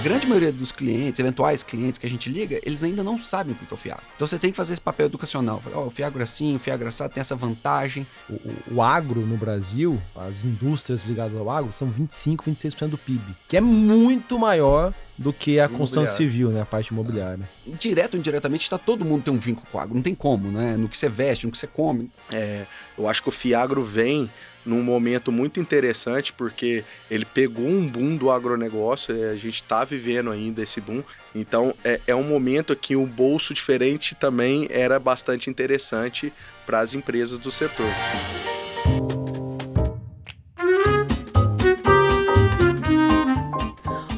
grande maioria dos clientes, eventuais clientes que a gente liga, eles ainda não sabem o que é o Fiagro. Então você tem que fazer esse papel educacional. Falar, o Fiagro é assim, o Fiagro é assado, tem essa vantagem. O agro no Brasil, as indústrias ligadas ao agro, são 25, 26% do PIB, que é muito maior do que a construção civil, né? A parte imobiliária. Direto ou indiretamente, todo mundo tem um vínculo com o agro. Não tem como, né? No que você veste, no que você come. Eu acho que o Fiagro vem num momento muito interessante, porque ele pegou um boom do agronegócio, a gente está vivendo ainda esse boom, então é um momento que o bolso diferente também era bastante interessante para as empresas do setor.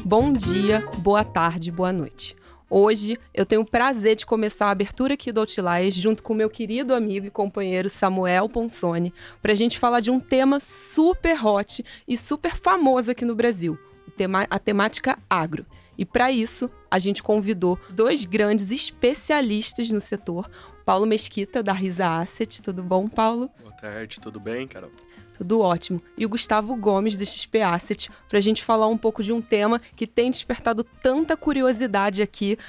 Bom dia, boa tarde, boa noite. Hoje eu tenho o prazer de começar a abertura aqui do Outliers junto com meu querido amigo e companheiro Samuel Ponsoni para a gente falar de um tema super hot e super famoso aqui no Brasil, a temática agro. E para isso, a gente convidou 2 grandes especialistas no setor, Paulo Mesquita, da Risa Asset. Tudo bom, Paulo? Boa tarde, tudo bem, Carol? Tudo ótimo. E o Gustavo Gomes, do XP Asset, para a gente falar um pouco de um tema que tem despertado tanta curiosidade aqui,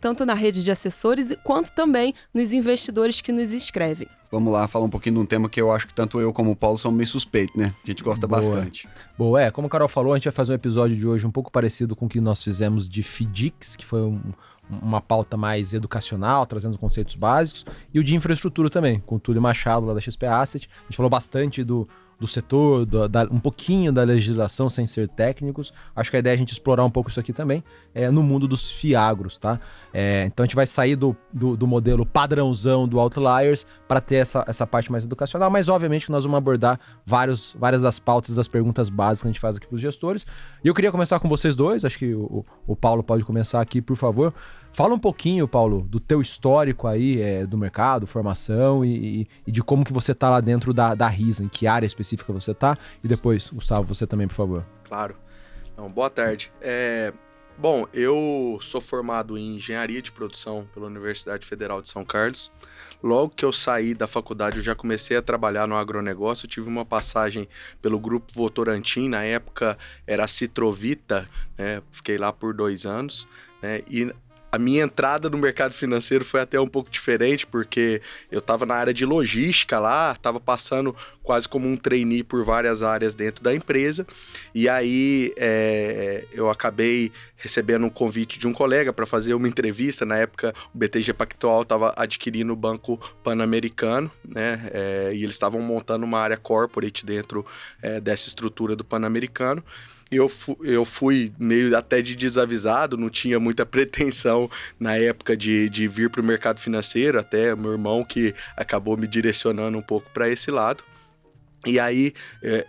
tanto na rede de assessores, quanto também nos investidores que nos escrevem. Vamos lá, falar um pouquinho de um tema que eu acho que tanto eu como o Paulo somos meio suspeitos, né? A gente gosta bastante. Boa, como a Carol falou, a gente vai fazer um episódio de hoje um pouco parecido com o que nós fizemos de FDICs, que foi uma pauta mais educacional, trazendo conceitos básicos, e o de infraestrutura também, com o Túlio Machado, lá da XP Asset. A gente falou bastante do setor, um pouquinho da legislação, sem ser técnicos. Acho que a ideia é a gente explorar um pouco isso aqui também, no mundo dos fiagros, tá? Então a gente vai sair do modelo padrãozão do Outliers para ter essa parte mais educacional, mas obviamente que nós vamos abordar várias das pautas, das perguntas básicas que a gente faz aqui para os gestores. E eu queria começar com vocês dois, acho que o Paulo pode começar aqui, por favor. Fala um pouquinho, Paulo, do teu histórico aí do mercado, formação e de como que você tá lá dentro da Risa, em que área específica você tá. E depois, Gustavo, você também, por favor. Claro. Boa tarde. Bom, eu sou formado em Engenharia de Produção pela Universidade Federal de São Carlos. Logo que eu saí da faculdade, eu já comecei a trabalhar no agronegócio. Eu tive uma passagem pelo Grupo Votorantim, na época era a Citrovita, né? Fiquei lá por 2 anos, né? E a minha entrada no mercado financeiro foi até um pouco diferente, porque eu estava na área de logística lá, estava passando quase como um trainee por várias áreas dentro da empresa, e aí eu acabei recebendo um convite de um colega para fazer uma entrevista. Na época, o BTG Pactual estava adquirindo o Banco Pan-Americano, né? E eles estavam montando uma área corporate dentro dessa estrutura do Pan-Americano. Eu fui meio até de desavisado, não tinha muita pretensão na época de vir para o mercado financeiro, até meu irmão que acabou me direcionando um pouco para esse lado. E aí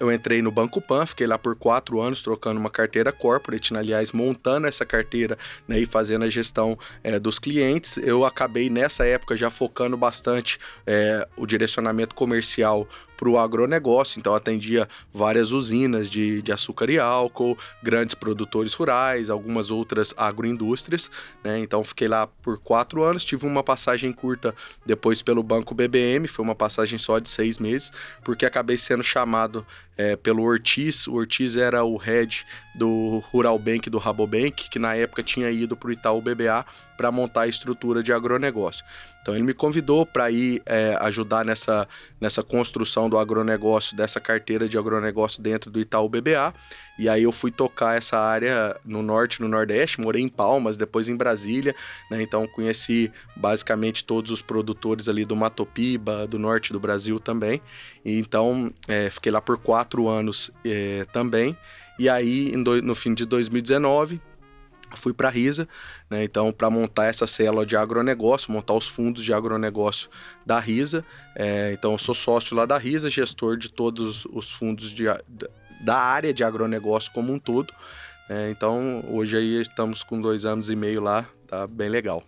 eu entrei no Banco Pan, fiquei lá por 4 anos trocando uma carteira corporate, aliás, montando essa carteira, né, e fazendo a gestão dos clientes. Eu acabei nessa época já focando bastante o direcionamento comercial para o agronegócio, então atendia várias usinas de açúcar e álcool, grandes produtores rurais, algumas outras agroindústrias, né? Então fiquei lá por 4 anos, tive uma passagem curta depois pelo Banco BBM, foi uma passagem só de 6 meses, porque acabei sendo chamado pelo Ortiz. O Ortiz era o head do Rural Bank, do Rabobank, que na época tinha ido para o Itaú BBA para montar a estrutura de agronegócio. Então ele me convidou para ir ajudar nessa construção do agronegócio, dessa carteira de agronegócio dentro do Itaú BBA. E aí eu fui tocar essa área no norte, no nordeste, morei em Palmas, depois em Brasília, né? Então conheci basicamente todos os produtores ali do Mato Piba, do norte do Brasil também. E então fiquei lá por 4 anos também. E aí no fim de 2019 fui para a Risa, né? Então para montar essa célula de agronegócio, montar os fundos de agronegócio da Risa. Então eu sou sócio lá da Risa, gestor de todos os fundos da área de agronegócio como um todo. Então hoje aí estamos com 2 anos e meio lá, tá bem legal.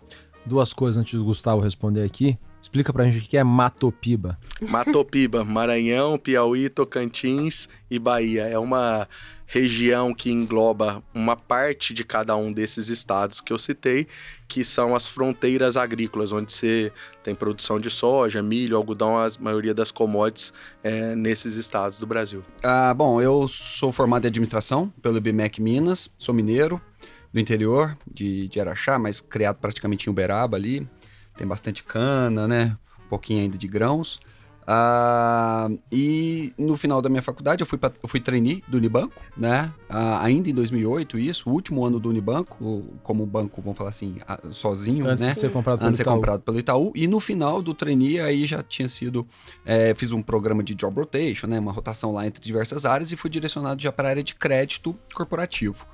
2 coisas antes do Gustavo responder aqui. Explica pra gente o que é Mato Piba. Mato Piba, Maranhão, Piauí, Tocantins e Bahia. É uma região que engloba uma parte de cada um desses estados que eu citei, que são as fronteiras agrícolas, onde você tem produção de soja, milho, algodão, a maioria das commodities nesses estados do Brasil. Bom, eu sou formado em administração pelo IBMEC Minas, sou mineiro. do interior, de Araxá, mas criado praticamente em Uberaba ali. Tem bastante cana, né? Um pouquinho ainda de grãos. E no final da minha faculdade eu fui trainee do Unibanco, né? Ainda em 2008, isso, o último ano do Unibanco, como banco, vamos falar assim, sozinho, antes né? de ser comprado pelo Antes de ser Itaú. comprado pelo Itaú. E no final do trainee, aí já tinha sido... fiz um programa de job rotation, né? Uma rotação lá entre diversas áreas e fui direcionado já para a área de crédito corporativo.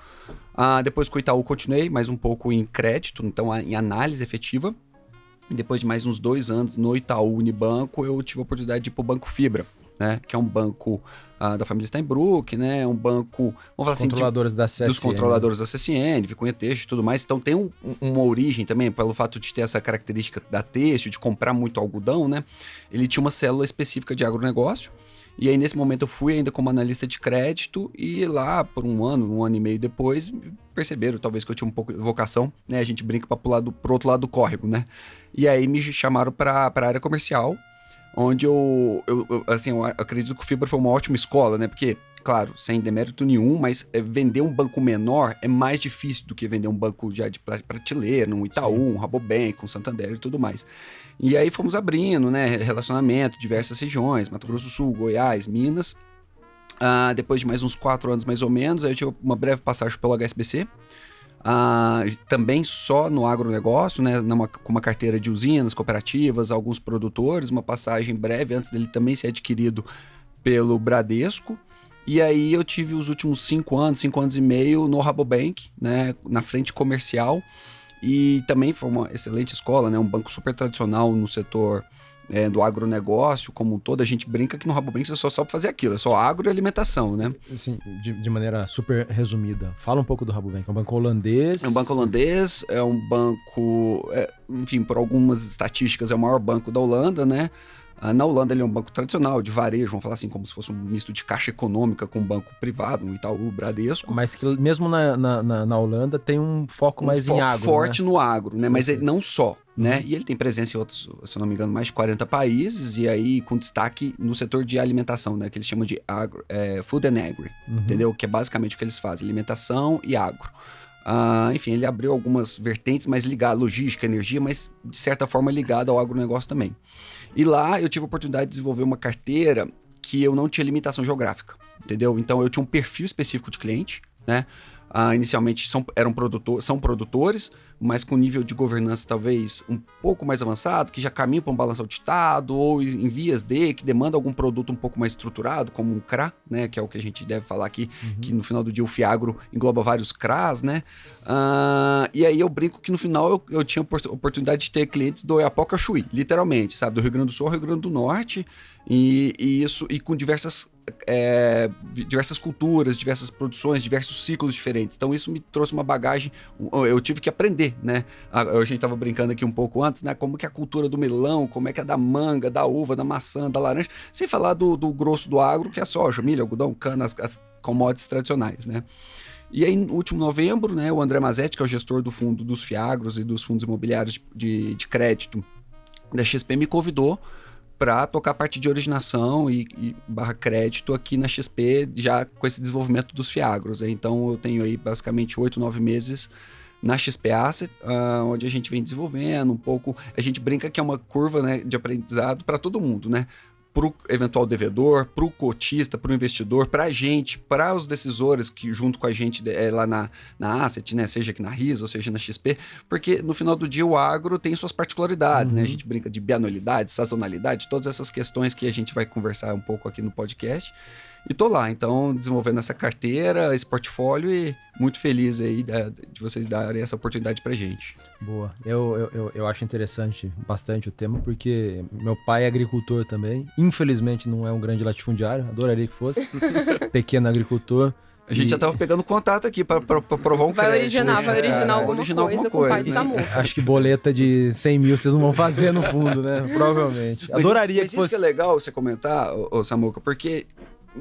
Depois com o Itaú continuei mais um pouco em crédito, então em análise efetiva. E depois de mais uns 2 anos no Itaú Unibanco, eu tive a oportunidade de ir para o Banco Fibra, né? Que é um banco da família Steinbrück, né? Um banco, vamos falar assim, Controladores da CSN. dos controladores da CSN, Vicunha Têxtil e tudo mais. Então tem uma origem também, pelo fato de ter essa característica da têxtil, de comprar muito algodão, né? Ele tinha uma célula específica de agronegócio. E aí, nesse momento, eu fui ainda como analista de crédito e lá, por um ano e meio depois, perceberam talvez que eu tinha um pouco de vocação, né? A gente brinca para pro outro lado do córrego, né? E aí me chamaram para a área comercial, onde eu acredito que o Fibra foi uma ótima escola, né? Porque, claro, sem demérito nenhum, mas vender um banco menor é mais difícil do que vender um banco já de prateleira, um Itaú, Sim. um Rabobank, um Santander e tudo mais. E aí fomos abrindo, né? Relacionamento, diversas regiões, Mato Grosso do Sul, Goiás, Minas. Depois de mais uns 4 anos mais ou menos, aí eu tive uma breve passagem pelo HSBC. Também só no agronegócio, né, com uma carteira de usinas, cooperativas, alguns produtores, uma passagem breve antes dele também ser adquirido pelo Bradesco. E aí eu tive os últimos 5 anos e meio no Rabobank, né, na frente comercial. E também foi uma excelente escola, né, um banco super tradicional no setor do agronegócio como um todo. A gente brinca que no Rabobank você só sabe fazer aquilo, é só agro e alimentação, né? Assim, de maneira super resumida, fala um pouco do Rabobank. É um banco holandês. É um banco holandês, é um banco, enfim, por algumas estatísticas, é o maior banco da Holanda, né? Na Holanda ele é um banco tradicional, de varejo, vamos falar assim, como se fosse um misto de caixa econômica com um banco privado, um Itaú, Bradesco. Mas que mesmo na Holanda tem um foco mais em agro, forte, né? no agro, né? Mas não só, né? E ele tem presença em outros, se eu não me engano, mais de 40 países, e aí com destaque no setor de alimentação, né? Que eles chamam de Food and Agri, entendeu? Que é basicamente o que eles fazem, alimentação e agro. Enfim, ele abriu algumas vertentes mais ligadas à logística, energia, mas de certa forma ligada ao agronegócio também. E lá eu tive a oportunidade de desenvolver uma carteira que eu não tinha limitação geográfica, entendeu? Então eu tinha um perfil específico de cliente, né? Inicialmente são produtores, mas com nível de governança talvez um pouco mais avançado, que já caminham para um balanço auditado ou em vias que demanda algum produto um pouco mais estruturado, como um CRA, né, que é o que a gente deve falar aqui, que no final do dia o Fiagro engloba vários CRAs, né? E aí eu brinco que no final eu tinha a oportunidade de ter clientes do Oiapoque ao Chuí, literalmente, sabe? Do Rio Grande do Sul ao Rio Grande do Norte, e com diversas culturas, diversas produções, diversos ciclos diferentes. Então isso me trouxe uma bagagem, eu tive que aprender, né? A gente estava brincando aqui um pouco antes, né? Como que é a cultura do melão, como é que é da manga, da uva, da maçã, da laranja, sem falar do grosso do agro, que é a soja, milho, algodão, cana, as commodities tradicionais, né? E aí, no último novembro, né, o André Mazetti, que é o gestor do fundo dos Fiagros e dos fundos imobiliários de crédito da XP, me convidou para tocar a parte de originação e barra crédito aqui na XP, já com esse desenvolvimento dos Fiagros. Então eu tenho aí basicamente 8, 9 meses na XP Asset, onde a gente vem desenvolvendo um pouco. A gente brinca que é uma curva, né, de aprendizado para todo mundo, né? Para o eventual devedor, para o cotista, para o investidor, para a gente, para os decisores que junto com a gente lá na Asset, né, seja aqui na RISA ou seja na XP, porque no final do dia o agro tem suas particularidades, né? A gente brinca de bianualidade, sazonalidade, todas essas questões que a gente vai conversar um pouco aqui no podcast. E tô lá, então, desenvolvendo essa carteira, esse portfólio, e muito feliz aí de vocês darem essa oportunidade pra gente. Boa. Eu acho interessante bastante o tema, porque meu pai é agricultor também. Infelizmente não é um grande latifundiário, adoraria que fosse. Pequeno agricultor. A gente já tava pegando contato aqui pra provar um crédito. Vai originar alguma coisa com o pai de Samuca. Acho que boleta de 100 mil vocês não vão fazer no fundo, né? Provavelmente. Adoraria mas que fosse... isso que é legal você comentar, ô Samuca, porque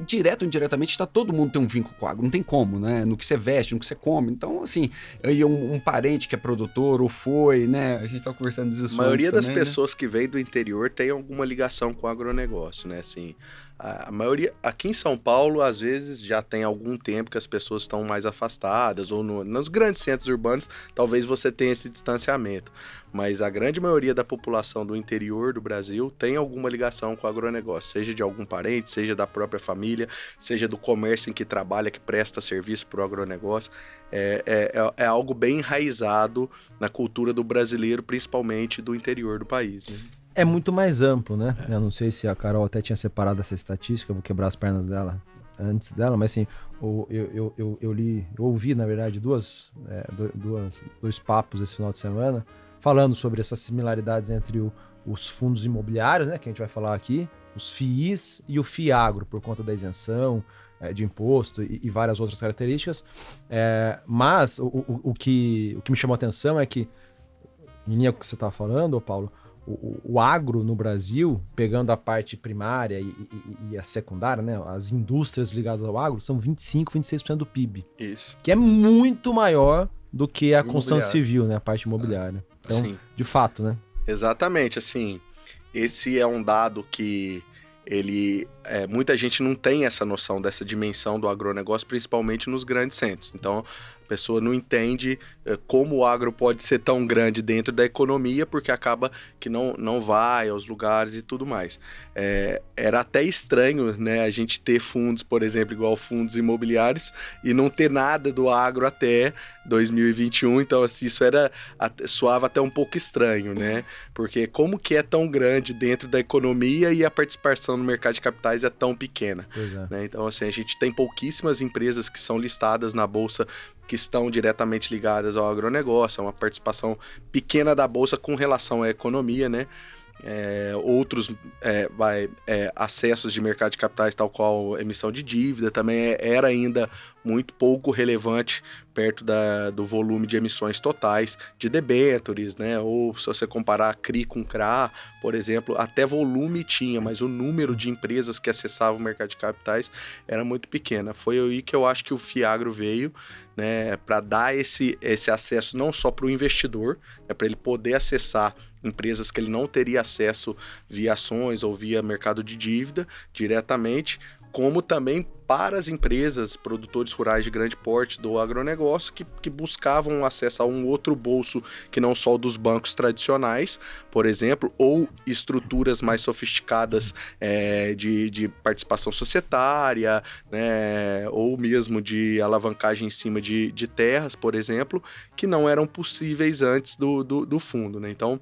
direto ou indiretamente, todo mundo tem um vínculo com o agro, não tem como, né? No que você veste, no que você come. Então, assim, aí um parente que é produtor ou foi, né? A gente tava conversando disso A maioria das também, pessoas que vêm do interior tem alguma ligação com o agronegócio, né? Assim, a maioria, aqui em São Paulo, às vezes, já tem algum tempo que as pessoas estão mais afastadas, ou nos grandes centros urbanos, talvez você tenha esse distanciamento. Mas a grande maioria da população do interior do Brasil tem alguma ligação com o agronegócio, seja de algum parente, seja da própria família, seja do comércio em que trabalha, que presta serviço para o agronegócio. É algo bem enraizado na cultura do brasileiro, principalmente do interior do país, né? É muito mais amplo, né? Eu não sei se a Carol até tinha separado essa estatística, eu vou quebrar as pernas dela antes dela, mas assim, eu ouvi, na verdade, dois papos esse final de semana, falando sobre essas similaridades entre os fundos imobiliários, né, que a gente vai falar aqui, os FIIs e o FIAGRO, por conta da isenção de imposto e várias outras características. Mas o que me chamou a atenção é que, em linha com o que você estava falando, Paulo, o agro no Brasil, pegando a parte primária e a secundária, né, as indústrias ligadas ao agro, são 25%, 26% do PIB. Isso. Que é muito maior do que a construção Imobiliário. civil, né, a parte imobiliária. Então, Sim. de fato, né? Exatamente, assim, esse é um dado que muita gente não tem essa noção dessa dimensão do agronegócio, principalmente nos grandes centros. Então, a pessoa não entende como o agro pode ser tão grande dentro da economia, porque acaba que não vai aos lugares e tudo mais. Era até estranho, né, a gente ter fundos, por exemplo, igual fundos imobiliários, e não ter nada do agro até 2021. Então, assim, isso soava até um pouco estranho, né? Porque como que é tão grande dentro da economia e a participação no mercado de capitais é tão pequena? Pois é. Né? Então, assim, a gente tem pouquíssimas empresas que são listadas na Bolsa que estão diretamente ligadas ao agronegócio, é uma participação pequena da Bolsa com relação à economia, né? Outros acessos de mercado de capitais, tal qual emissão de dívida, também era ainda muito pouco relevante perto do volume de emissões totais de debêntures, né? Ou se você comparar CRI com CRA, por exemplo, até volume tinha, mas o número de empresas que acessavam o mercado de capitais era muito pequena. Foi aí que eu acho que o FIAGRO veio, né, para dar esse acesso não só para o investidor, né, para ele poder acessar empresas que ele não teria acesso via ações ou via mercado de dívida diretamente, como também para as empresas, produtores rurais de grande porte do agronegócio que buscavam acesso a um outro bolso que não só o dos bancos tradicionais, por exemplo, ou estruturas mais sofisticadas de participação societária, né, ou mesmo de alavancagem em cima de terras, por exemplo, que não eram possíveis antes do fundo, né? Então,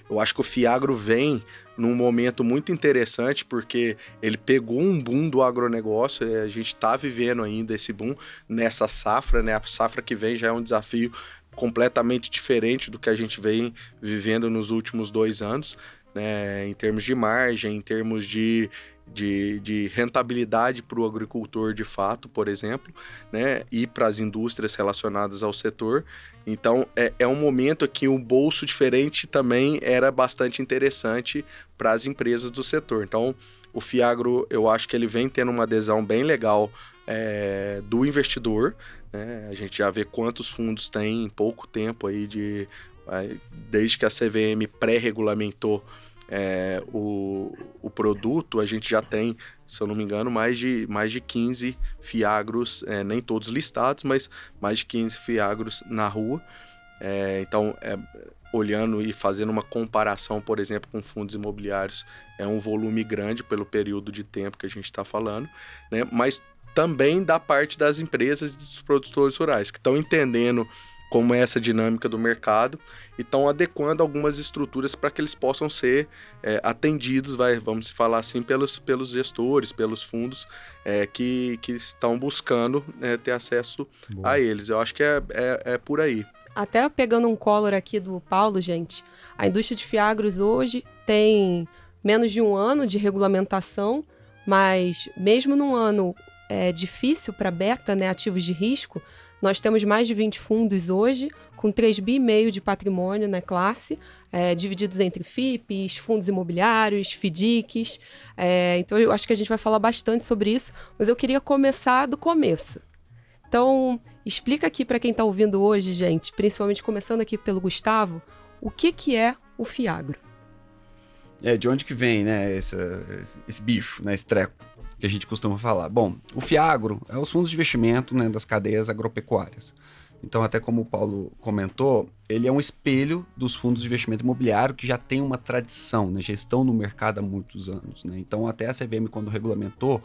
eu acho que o FIAGRO vem num momento muito interessante, porque ele pegou um boom do agronegócio, a gente está vivendo ainda esse boom nessa safra, né? A safra que vem já é um desafio completamente diferente do que a gente vem vivendo nos últimos 2 anos, né? Em termos de margem, em termos de rentabilidade para o agricultor de fato, por exemplo, né? E para as indústrias relacionadas ao setor. Então, é um momento que um bolso diferente também era bastante interessante para as empresas do setor. Então, o FIAGRO, eu acho que ele vem tendo uma adesão bem legal do investidor, né? A gente já vê quantos fundos tem em pouco tempo aí, desde que a CVM pré-regulamentou o produto, a gente já tem, se eu não me engano, mais de 15 FIAGROS, nem todos listados, mas mais de 15 FIAGROS na rua. Então, olhando e fazendo uma comparação, por exemplo, com fundos imobiliários, é um volume grande pelo período de tempo que a gente está falando, né? Mas também da parte das empresas e dos produtores rurais, que estão entendendo como é essa dinâmica do mercado e estão adequando algumas estruturas para que eles possam ser atendidos, vamos falar assim, pelos gestores, pelos fundos que estão buscando ter acesso a eles. Eu acho que é por aí. Até pegando um collar aqui do Paulo, gente, a indústria de FIAGROS hoje tem menos de 1 ano de regulamentação, mas mesmo num ano difícil para beta, né, ativos de risco, nós temos mais de 20 fundos hoje, com 3,5 bi de patrimônio na classe, divididos entre FIPs, fundos imobiliários, FDICs. Então, eu acho que a gente vai falar bastante sobre isso, mas eu queria começar do começo. Então, explica aqui para quem está ouvindo hoje, gente, principalmente começando aqui pelo Gustavo, o que é o FIAGRO? De onde que vem, né, esse bicho, né, esse treco que a gente costuma falar? Bom, o FIAGRO é os fundos de investimento, né, das cadeias agropecuárias. Então, até como o Paulo comentou, ele é um espelho dos fundos de investimento imobiliário que já tem uma tradição, né, já estão no mercado há muitos anos, né? Então, até a CVM, quando regulamentou,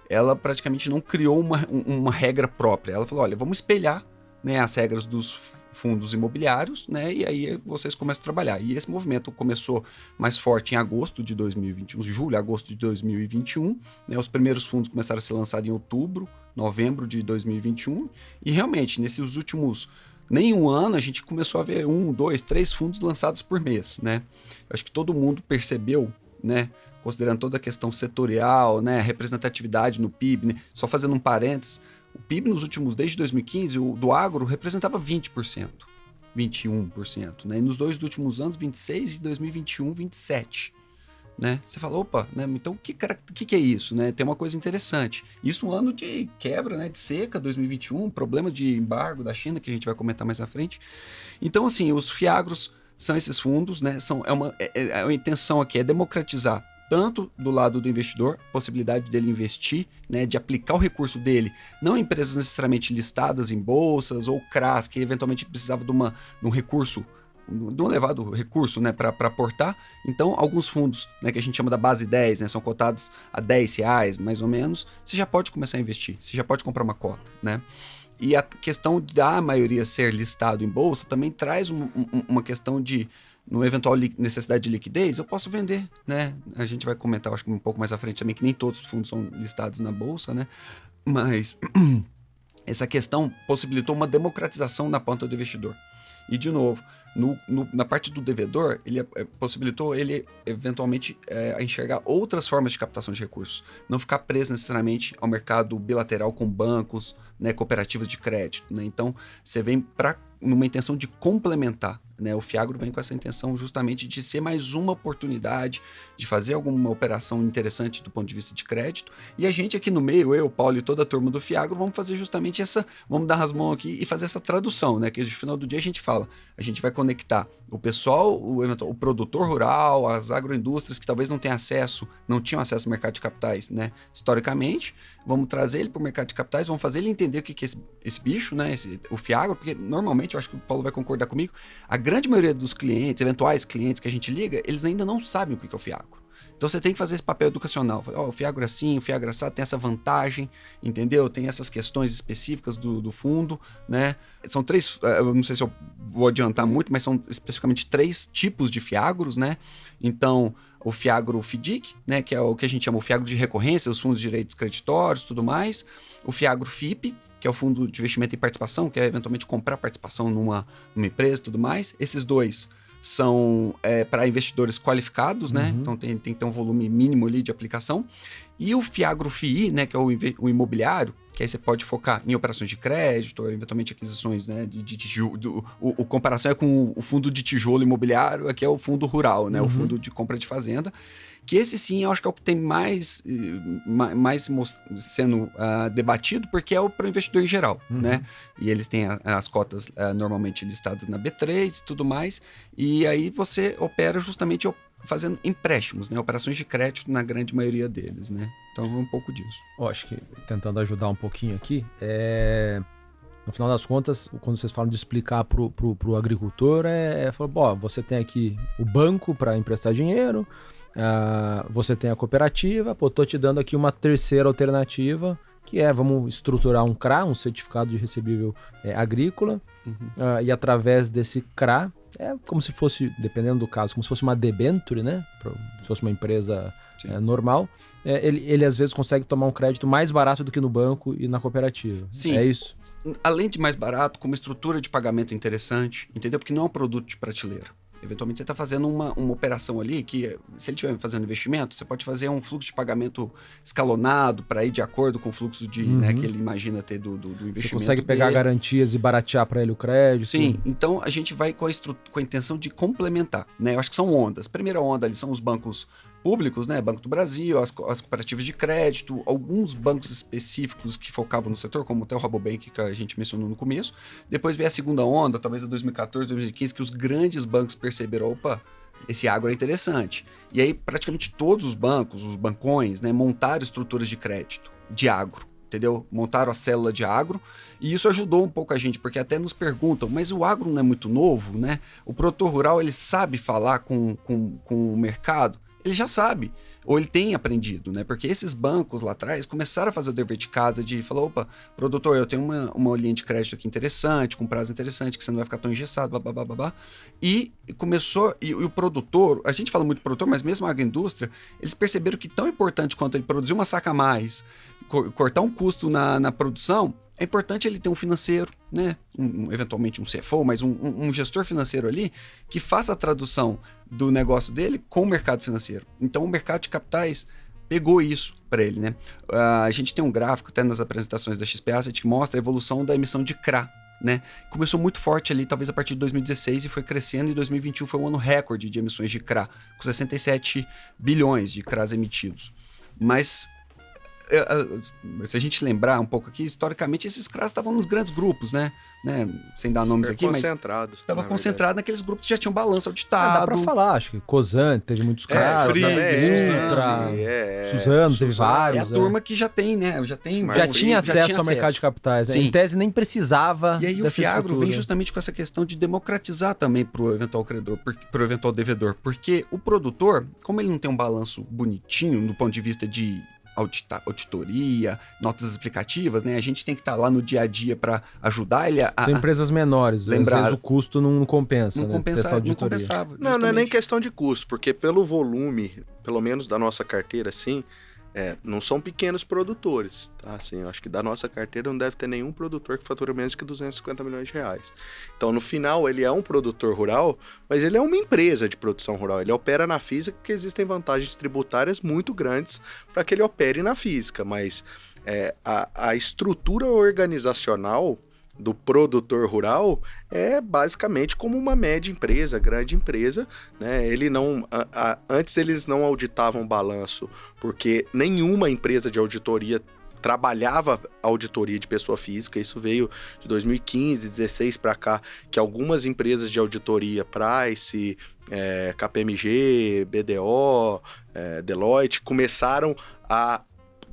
ela praticamente não criou uma regra própria. Ela falou, olha, vamos espelhar, né, as regras dos fundos imobiliários, né, e aí vocês começam a trabalhar. E esse movimento começou mais forte em agosto de 2021, julho, agosto de 2021, né, os primeiros fundos começaram a ser lançados em outubro, novembro de 2021, e realmente, nesses últimos nem um ano, a gente começou a ver 1, 2, 3 fundos lançados por mês, né. Eu acho que todo mundo percebeu, né, considerando toda a questão setorial, né, representatividade no PIB, né, só fazendo um parênteses, o PIB nos últimos, desde 2015, o do agro representava 20%, 21%, né? E nos 2 últimos anos, 26% e 2021, 27%. Né? Você fala, opa, né? Então o que é isso? Né? Tem uma coisa interessante. Isso um ano de quebra, né? De seca, 2021, problema de embargo da China, que a gente vai comentar mais à frente. Então, assim, os FIAGROS são esses fundos, né? A intenção aqui é democratizar tanto do lado do investidor, possibilidade dele investir, né, de aplicar o recurso dele, não em empresas necessariamente listadas em bolsas ou CRAs, que eventualmente precisava de um recurso, de um elevado recurso, né, para aportar. Então, alguns fundos, né, que a gente chama da base 10, né, são cotados a R$10, mais ou menos, você já pode começar a investir, você já pode comprar uma cota, né? E a questão da maioria ser listado em bolsa também traz uma questão de, numa eventual necessidade de liquidez, eu posso vender, né? A gente vai comentar, acho que um pouco mais à frente também, que nem todos os fundos são listados na bolsa, né? Mas essa questão possibilitou uma democratização na ponta do investidor. E, de novo, na parte do devedor, ele possibilitou ele, eventualmente, enxergar outras formas de captação de recursos. Não ficar preso necessariamente ao mercado bilateral com bancos, né, cooperativas de crédito, né? Então, você vem numa intenção de complementar, né? O FIAGRO vem com essa intenção justamente de ser mais uma oportunidade de fazer alguma operação interessante do ponto de vista de crédito. E a gente aqui no meio, eu, Paulo e toda a turma do FIAGRO, vamos fazer justamente vamos dar as mãos aqui e fazer essa tradução, né? Que no final do dia a gente fala, a gente vai conectar o pessoal, o produtor rural, as agroindústrias que talvez não tinham acesso ao mercado de capitais, né? Historicamente, vamos trazer ele para o mercado de capitais, vamos fazer ele entender o que é esse bicho, né? O FIAGRO, porque normalmente, eu acho que o Paulo vai concordar comigo, a grande maioria dos clientes, eventuais clientes que a gente liga, eles ainda não sabem o que é o FIAGRO. Então você tem que fazer esse papel educacional. O FIAGRO é assim, o FIAGRO é assado, tem essa vantagem, entendeu? Tem essas questões específicas do fundo, né? São 3, eu não sei se eu vou adiantar muito, mas são especificamente 3 tipos de FIAGROs, né? Então, o FIAGRO FDIC, né, que é o que a gente chama o FIAGRO de recorrência, os fundos de direitos creditórios e tudo mais. O FIAGRO FIP, que é o fundo de investimento em participação, que é eventualmente comprar participação numa empresa e tudo mais. Esses 2 são para investidores qualificados, né? Então tem que ter um volume mínimo ali de aplicação. E o FIAGRO FII, né, que é o imobiliário, que aí você pode focar em operações de crédito, ou eventualmente aquisições, né, de tijolo. O comparação é com o fundo de tijolo imobiliário, aqui é o fundo rural, né, o fundo de compra de fazenda. Que esse sim, eu acho que é o que tem mais sendo debatido, porque é para o investidor em geral, né? E eles têm as cotas normalmente listadas na B3 e tudo mais, e aí você opera justamente fazendo empréstimos, né? Operações de crédito na grande maioria deles, né? Então é um pouco disso. Acho que tentando ajudar um pouquinho aqui, no final das contas, quando vocês falam de explicar pro agricultor, falar, você tem aqui o banco para emprestar dinheiro, você tem a cooperativa, tô te dando aqui uma terceira alternativa, que vamos estruturar um CRA, um certificado de recebível agrícola, e através desse CRA, como se fosse, dependendo do caso, como se fosse uma debenture, né? Se fosse uma empresa normal, ele às vezes consegue tomar um crédito mais barato do que no banco e na cooperativa. Sim. É isso? Além de mais barato, com uma estrutura de pagamento interessante, entendeu? Porque não é um produto de prateleira. Eventualmente você está fazendo uma operação ali que, se ele estiver fazendo investimento, você pode fazer um fluxo de pagamento escalonado para ir de acordo com o fluxo de, né, que ele imagina ter do investimento. Você consegue pegar dele. Garantias e baratear para ele o crédito. Sim, então a gente vai com a intenção de complementar, né? Eu acho que são ondas. A primeira onda ali são os bancos públicos, né? Banco do Brasil, as cooperativas de crédito, alguns bancos específicos que focavam no setor, como até o Rabobank, que a gente mencionou no começo. Depois veio a segunda onda, talvez a 2014, 2015, que os grandes bancos perceberam, opa, esse agro é interessante. E aí praticamente todos os bancos, os bancões, né, montaram estruturas de crédito de agro. Entendeu? Montaram a célula de agro e isso ajudou um pouco a gente, porque até nos perguntam, mas o agro não é muito novo, né? O produtor rural, ele sabe falar com o mercado? Ele já sabe, ou ele tem aprendido, né? Porque esses bancos lá atrás começaram a fazer o dever de casa de falar, opa, produtor, eu tenho uma linha de crédito aqui interessante, com prazo interessante, que você não vai ficar tão engessado, blá. E começou, e o produtor, a gente fala muito do produtor, mas mesmo a agroindústria, eles perceberam que tão importante quanto ele produzir uma saca a mais, cortar um custo na produção, é importante ele ter um financeiro, né? Eventualmente um CFO, mas um gestor financeiro ali que faça a tradução do negócio dele com o mercado financeiro. Então o mercado de capitais pegou isso para ele, né? A gente tem um gráfico até nas apresentações da XP Asset que mostra a evolução da emissão de CRA, né? Começou muito forte ali, talvez a partir de 2016 e foi crescendo, e 2021 foi um ano recorde de emissões de CRA, com 67 bilhões de CRAs emitidos. Mas se a gente lembrar um pouco aqui, historicamente esses CRAs estavam nos grandes grupos, né? Sem dar nomes aqui, mas estava concentrado naqueles grupos que já tinham balanço auditado. Dá pra falar, acho que Cosan teve muitos CRAs, Suzano teve vários. É a turma que já tem, né? Já tinha acesso ao mercado de capitais. Né? Em tese nem precisava. E aí o Fiagro vem justamente com essa questão de democratizar também para o eventual credor, para o eventual devedor, porque o produtor, como ele não tem um balanço bonitinho do ponto de vista de auditoria, notas explicativas, né? A gente tem que estar lá no dia a dia para ajudar ele a... São empresas menores, às vezes o custo não compensa, não né? compensava. Não é nem questão de custo, porque pelo volume, pelo menos da nossa carteira, assim, não são pequenos produtores, tá? Assim, eu acho que da nossa carteira não deve ter nenhum produtor que fatura menos que 250 milhões de reais. Então, no final, ele é um produtor rural, mas ele é uma empresa de produção rural. Ele opera na física porque existem vantagens tributárias muito grandes para que ele opere na física, mas a estrutura organizacional do produtor rural é basicamente como uma média empresa, grande empresa, né? Ele não, antes eles não auditavam balanço, porque nenhuma empresa de auditoria trabalhava auditoria de pessoa física. Isso veio de 2015, 2016 para cá, que algumas empresas de auditoria, Price, KPMG, BDO, Deloitte, começaram a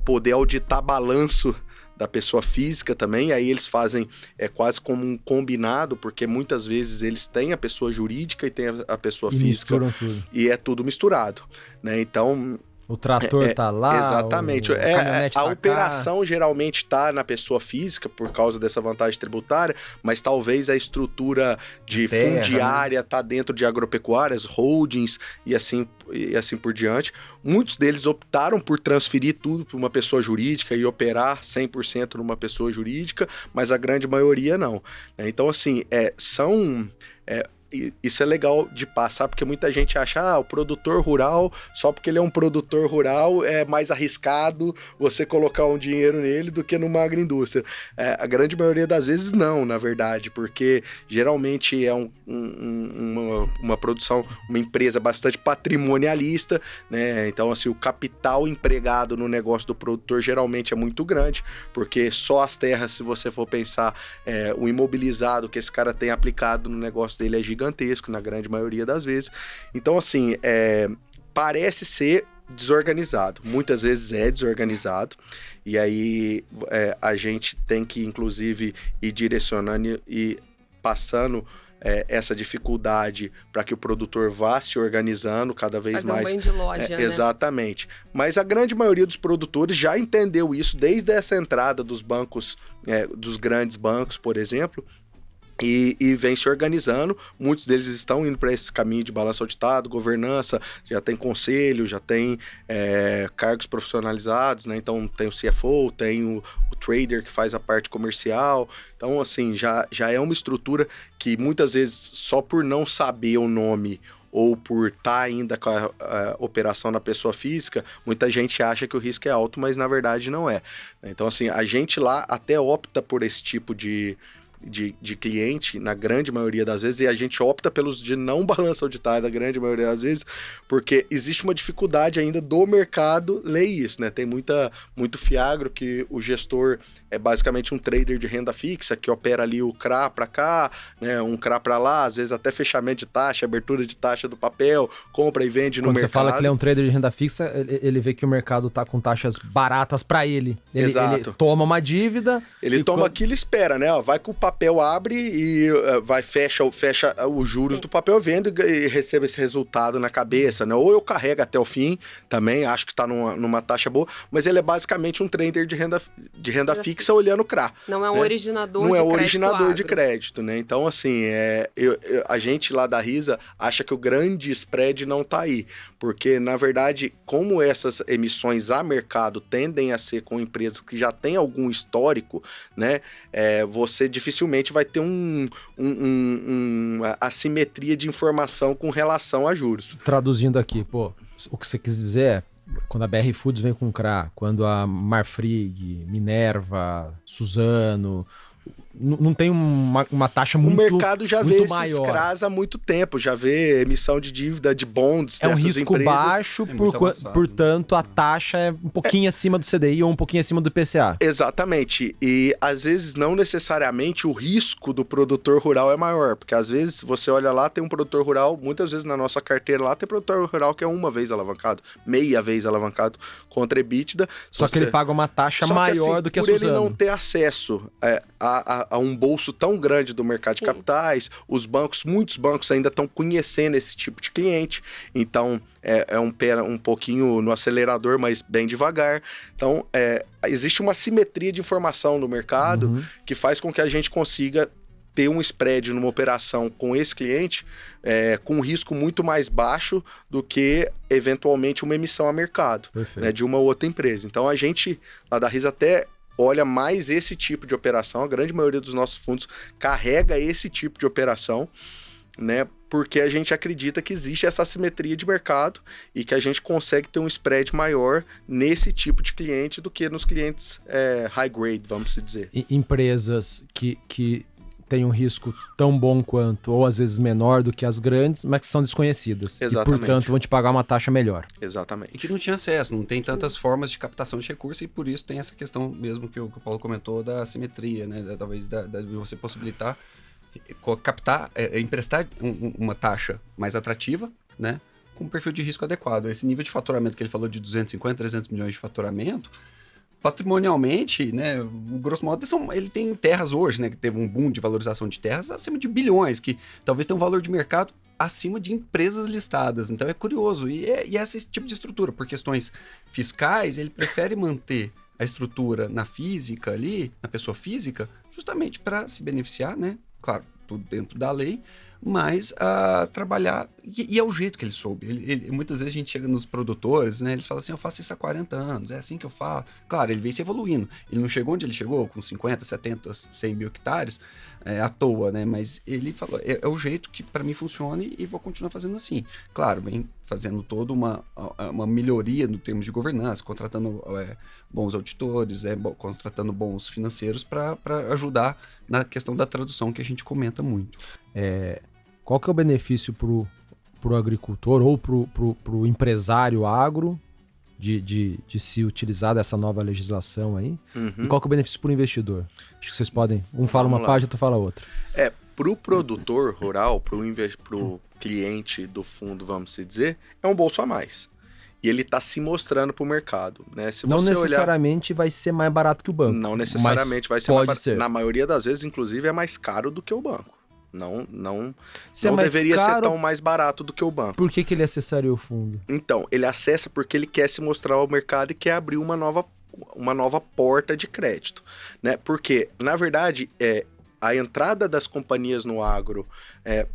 poder auditar balanço da pessoa física também, aí eles fazem quase como um combinado, porque muitas vezes eles têm a pessoa jurídica e tem a pessoa física, tudo. E é tudo misturado, né? Então... O trator tá lá, exatamente. A operação geralmente tá na pessoa física por causa dessa vantagem tributária, mas talvez a estrutura de fundiária tá dentro de agropecuárias, holdings e assim por diante. Muitos deles optaram por transferir tudo para uma pessoa jurídica e operar 100% numa pessoa jurídica, mas a grande maioria não. Então, assim, isso é legal de passar, porque muita gente acha, o produtor rural, só porque ele é um produtor rural, é mais arriscado você colocar um dinheiro nele do que numa agroindústria. A grande maioria das vezes não, na verdade, porque geralmente é uma produção, uma empresa bastante patrimonialista, né? Então, assim, o capital empregado no negócio do produtor geralmente é muito grande, porque só as terras, se você for pensar, o imobilizado que esse cara tem aplicado no negócio dele é gigantesco, na grande maioria das vezes. Então, assim, parece ser desorganizado. Muitas vezes é desorganizado. E aí a gente tem que, inclusive, ir direcionando e passando essa dificuldade para que o produtor vá se organizando cada vez mais. Fazer um banho de loja, né? Exatamente. Mas a grande maioria dos produtores já entendeu isso desde essa entrada dos bancos, dos grandes bancos, por exemplo. E vem se organizando, muitos deles estão indo para esse caminho de balanço auditado, governança, já tem conselho, já tem cargos profissionalizados, né? Então tem o CFO, tem o trader que faz a parte comercial, então assim, já é uma estrutura que muitas vezes só por não saber o nome ou por estar ainda com a operação da pessoa física, muita gente acha que o risco é alto, mas na verdade não é. Então assim, a gente lá até opta por esse tipo de cliente, na grande maioria das vezes, e a gente opta pelos de não balança auditada, na grande maioria das vezes, porque existe uma dificuldade ainda do mercado ler isso, né? Tem muito fiagro que o gestor é basicamente um trader de renda fixa, que opera ali o CRA para cá, né? Um CRA para lá, às vezes até fechamento de taxa, abertura de taxa do papel, compra e vende no mercado. Quando você fala que ele é um trader de renda fixa, ele vê que o mercado tá com taxas baratas para ele. Exato. Ele toma uma dívida... Ele toma aquilo e espera, né? Vai com o papel, abre e fecha os juros do papel, vendo e recebe esse resultado na cabeça, né? Ou eu carrego até o fim, também acho que tá numa taxa boa, mas ele é basicamente um trader de renda fixa olhando o CRA. Não é um originador Não de é crédito originador agro. de crédito, né? Então, assim, a gente lá da Risa acha que o grande spread não tá aí, porque, na verdade, como essas emissões a mercado tendem a ser com empresas que já têm algum histórico, né? Você dificilmente vai ter uma assimetria de informação com relação a juros. Traduzindo aqui, o que você quis dizer é, quando a BR Foods vem com CRA, quando a Marfrig, Minerva, Suzano, não tem uma taxa muito maior. O mercado já vê esses CRAs há muito tempo, já vê emissão de dívida de bonds dessas empresas. É um risco baixo, portanto a taxa é um pouquinho acima do CDI ou um pouquinho acima do IPCA. Exatamente, e às vezes não necessariamente o risco do produtor rural é maior, porque às vezes você olha lá, tem um produtor rural, muitas vezes na nossa carteira lá tem produtor rural que é uma vez alavancado, meia vez alavancado contra EBITDA. Só que ele paga uma taxa maior do que a Suzano. Por ele não ter acesso a um bolso tão grande do mercado de capitais, muitos bancos ainda estão conhecendo esse tipo de cliente, então é um pé um pouquinho no acelerador, mas bem devagar. Então, existe uma simetria de informação no mercado que faz com que a gente consiga ter um spread numa operação com esse cliente com um risco muito mais baixo do que, eventualmente, uma emissão a mercado, né, de uma outra empresa. Então, a gente, lá da Risa, até olha mais esse tipo de operação. A grande maioria dos nossos fundos carrega esse tipo de operação, né? Porque a gente acredita que existe essa assimetria de mercado e que a gente consegue ter um spread maior nesse tipo de cliente do que nos clientes high grade, vamos dizer. Empresas que têm um risco tão bom quanto, ou às vezes menor do que as grandes, mas que são desconhecidas. Exatamente. E, portanto, vão te pagar uma taxa melhor. Exatamente. E que não tinha acesso, não tem tantas formas de captação de recursos, e por isso tem essa questão mesmo que o Paulo comentou da assimetria, né? Talvez de você possibilitar captar, emprestar uma taxa mais atrativa, né? Com um perfil de risco adequado. Esse nível de faturamento que ele falou de 250, 300 milhões de faturamento, patrimonialmente, né, o grosso modo, ele tem terras hoje, né, que teve um boom de valorização de terras acima de bilhões, que talvez tenha um valor de mercado acima de empresas listadas. Então é curioso, e esse tipo de estrutura, por questões fiscais, ele prefere manter a estrutura na física ali, na pessoa física, justamente para se beneficiar, né, claro, tudo dentro da lei, mas trabalhar, e é o jeito que ele soube. Muitas vezes a gente chega nos produtores, né, eles falam assim, eu faço isso há 40 anos, é assim que eu faço. Claro, ele veio se evoluindo, ele não chegou onde ele chegou, com 50, 70, 100 mil hectares, à toa, né, mas ele falou, é o jeito que para mim funciona e vou continuar fazendo assim. Claro, vem fazendo toda uma melhoria no termos de governança, contratando bons auditores, contratando bons financeiros para ajudar na questão da tradução que a gente comenta muito. Qual que é o benefício pro agricultor ou pro empresário agro de se utilizar dessa nova legislação aí? E qual que é o benefício pro investidor? Acho que vocês podem... fala uma página, outro fala outra. Pro produtor rural, pro cliente do fundo, vamos dizer, é um bolso a mais. E ele está se mostrando para o mercado, né? Se não você necessariamente vai ser mais barato que o banco. Não necessariamente vai ser mais barato. Na maioria das vezes, inclusive, é mais caro do que o banco. Não é deveria caro, ser tão mais barato do que o banco. Por que ele acessaria o fundo? Então, ele acessa porque ele quer se mostrar ao mercado e quer abrir uma nova porta de crédito, né? Porque, na verdade, a entrada das companhias no agro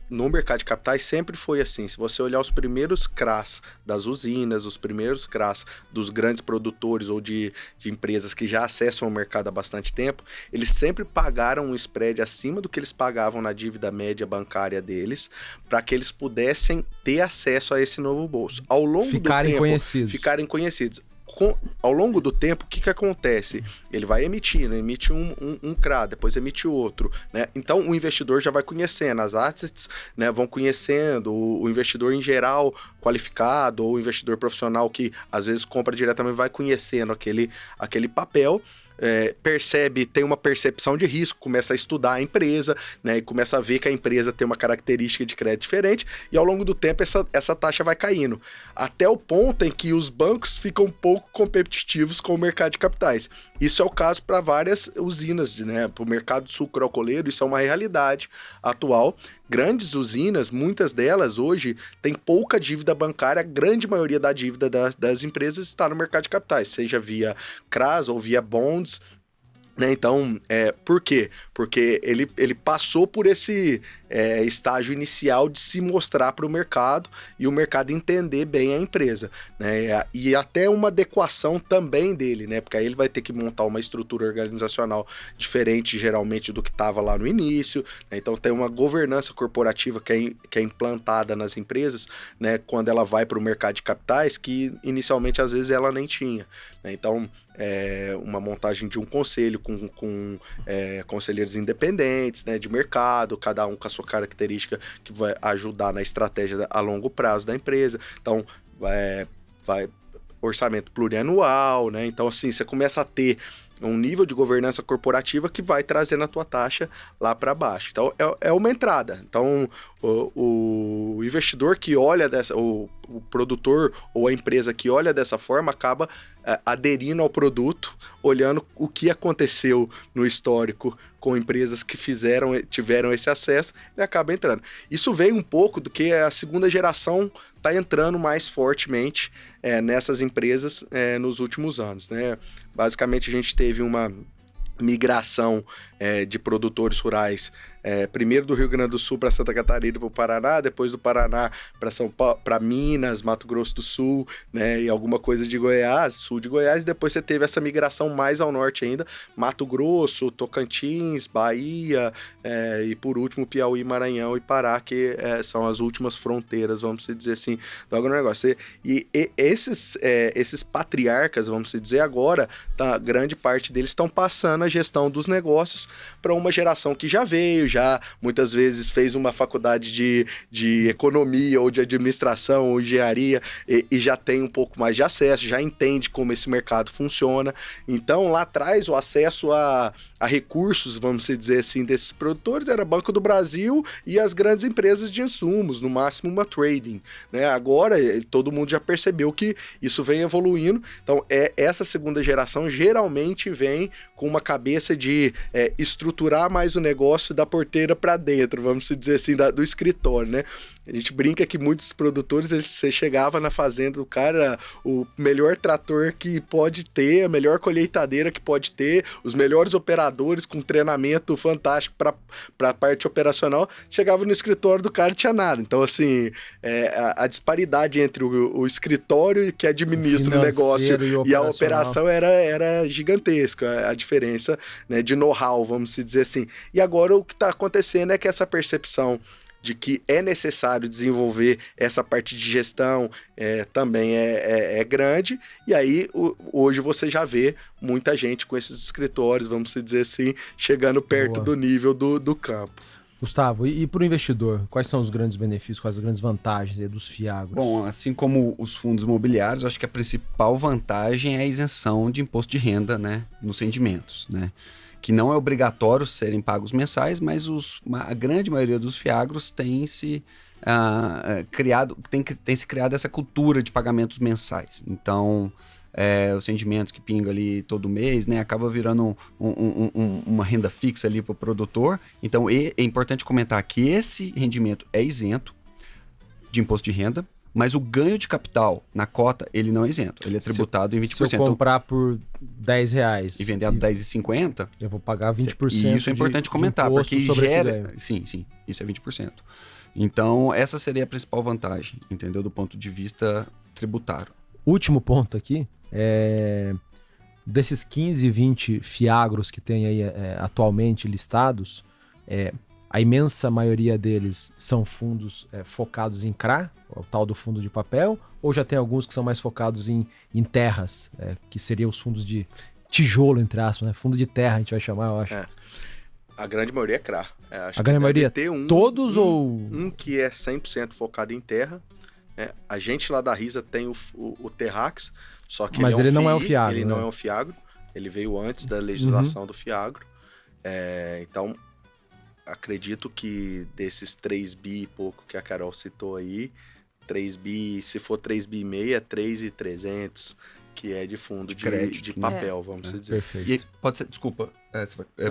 no mercado de capitais sempre foi assim. Se você olhar os primeiros CRAs das usinas, os primeiros CRAs dos grandes produtores ou de empresas que já acessam o mercado há bastante tempo, eles sempre pagaram um spread acima do que eles pagavam na dívida média bancária deles, para que eles pudessem ter acesso a esse novo bolso. Ao longo Ficarem do tempo, conhecidos. ficarem conhecidos. Ao longo do tempo, o que acontece? Ele vai emitir, né? Emite um CRA, depois emite outro, né? Então, o investidor já vai conhecendo, as assets, né, vão conhecendo, o investidor em geral qualificado ou o investidor profissional que às vezes compra diretamente vai conhecendo aquele papel, percebe, tem uma percepção de risco, começa a estudar a empresa, né, e começa a ver que a empresa tem uma característica de crédito diferente, e ao longo do tempo essa taxa vai caindo, até o ponto em que os bancos ficam um pouco competitivos com o mercado de capitais. Isso é o caso para várias usinas, né, para o mercado sucroalcooleiro, isso é uma realidade atual. Grandes usinas, muitas delas hoje têm pouca dívida bancária, a grande maioria da dívida das empresas está no mercado de capitais, seja via CRAs ou via bonds, né? Então, por quê? Porque ele passou por esse estágio inicial de se mostrar para o mercado e o mercado entender bem a empresa, né? E até uma adequação também dele, né? Porque aí ele vai ter que montar uma estrutura organizacional diferente, geralmente, do que estava lá no início, né? Então, tem uma governança corporativa que é implantada nas empresas, né? Quando ela vai para o mercado de capitais, que inicialmente, às vezes, ela nem tinha, né? Então, uma montagem de um conselho com conselheiros independentes, né, de mercado, cada um com a sua característica que vai ajudar na estratégia a longo prazo da empresa. Então, vai orçamento plurianual, né? Então, assim, você começa a ter um nível de governança corporativa que vai trazendo a tua taxa lá para baixo. Então, é uma entrada. Então, o investidor que olha o produtor ou a empresa que olha dessa forma acaba aderindo ao produto, olhando o que aconteceu no histórico com empresas que tiveram esse acesso e acaba entrando. Isso veio um pouco do que a segunda geração está entrando mais fortemente nessas empresas nos últimos anos, né? Basicamente, a gente teve uma migração de produtores rurais, primeiro do Rio Grande do Sul para Santa Catarina, para o Paraná, depois do Paraná para São Paulo, para Minas, Mato Grosso do Sul, né, e alguma coisa de Goiás, sul de Goiás, e depois você teve essa migração mais ao norte ainda, Mato Grosso, Tocantins, Bahia, e por último Piauí, Maranhão e Pará, que são as últimas fronteiras, vamos dizer assim, do agronegócio. E esses patriarcas, vamos dizer, agora, grande parte deles estão passando a gestão dos negócios para uma geração que já veio, já muitas vezes fez uma faculdade de economia ou de administração ou engenharia e já tem um pouco mais de acesso, já entende como esse mercado funciona. Então, lá atrás, o acesso a recursos, vamos dizer assim, desses produtores era Banco do Brasil e as grandes empresas de insumos, no máximo uma trading, né? Agora, todo mundo já percebeu que isso vem evoluindo. Então, essa segunda geração geralmente vem com uma cabeça de estruturar mais o negócio da porteira para dentro, vamos dizer assim, do escritório, né? A gente brinca que muitos produtores, você chegava na fazenda do cara, o melhor trator que pode ter, a melhor colheitadeira que pode ter, os melhores operadores com treinamento fantástico para a parte operacional, chegava no escritório do cara e tinha nada. Então, assim, a disparidade entre o escritório que administra o negócio e a operação era gigantesca, a diferença, né, de know-how, vamos dizer assim. E agora o que está acontecendo é que essa percepção de que é necessário desenvolver essa parte de gestão também é grande, e aí hoje você já vê muita gente com esses escritórios, vamos dizer assim, chegando perto do nível do campo. Gustavo, e para o investidor, quais são os grandes benefícios, quais as grandes vantagens dos FIAGROS? Bom, assim como os fundos imobiliários, acho que a principal vantagem é a isenção de imposto de renda, né, nos rendimentos, né? Que não é obrigatório serem pagos mensais, mas a grande maioria dos FIAGROS tem se criado essa cultura de pagamentos mensais. Então, os rendimentos que pingam ali todo mês, né, acaba virando uma renda fixa ali para o produtor. Então, é importante comentar que esse rendimento é isento de imposto de renda, Mas o ganho de capital na cota, ele não é isento. Ele é tributado em 20%. Se eu comprar por R$10 e vender a R$10,50... eu vou pagar 20%. E isso é importante comentar, porque sobre gera... Sim, isso é 20%. Então, essa seria a principal vantagem, entendeu? Do ponto de vista tributário. Último ponto aqui, desses 15, 20 fiagros que tem aí atualmente listados, a imensa maioria deles são fundos focados em CRA, o tal do fundo de papel, ou já tem alguns que são mais focados em terras, que seriam os fundos de tijolo, entre aspas, né? Fundo de terra a gente vai chamar, eu acho. A grande maioria é CRA. A grande maioria? Ter todos ou... Um que é 100% focado em terra. A gente lá da Risa tem o Terrax, só que mas ele não é um FII, fiagro. Ele não é um fiagro. Ele veio antes da legislação do fiagro. Então, acredito que desses 3 bi e pouco que a Carol citou aí, 3 bi, se for 3 bi e meia, 3.300, que é de fundo de crédito, de papel, vamos dizer. Perfeito. E pode ser, desculpa,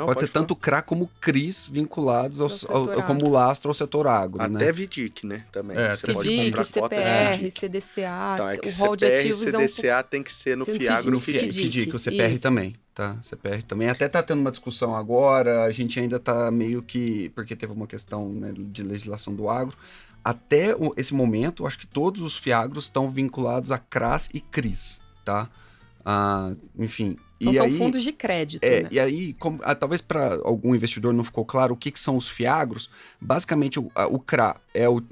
pode ser tanto CRA como CRIs vinculados como lastro ao setor agro, até né? VDIC, né? Também. Você pode comprar CPR, CDCA, então, é que o rol de CPR ativos e CDCA tem que ser no fiagro. No FDIC, o CPR isso. Também, tá? CPR também. Até tá tendo uma discussão agora, a gente ainda tá meio que... Porque teve uma questão, né, de legislação do agro. Até esse momento, acho que todos os fiagros estão vinculados a CRAS e CRIs, tá? Enfim... Então são fundos de crédito, né? E aí, talvez para algum investidor não ficou claro o que são os fiagros. Basicamente, o CRA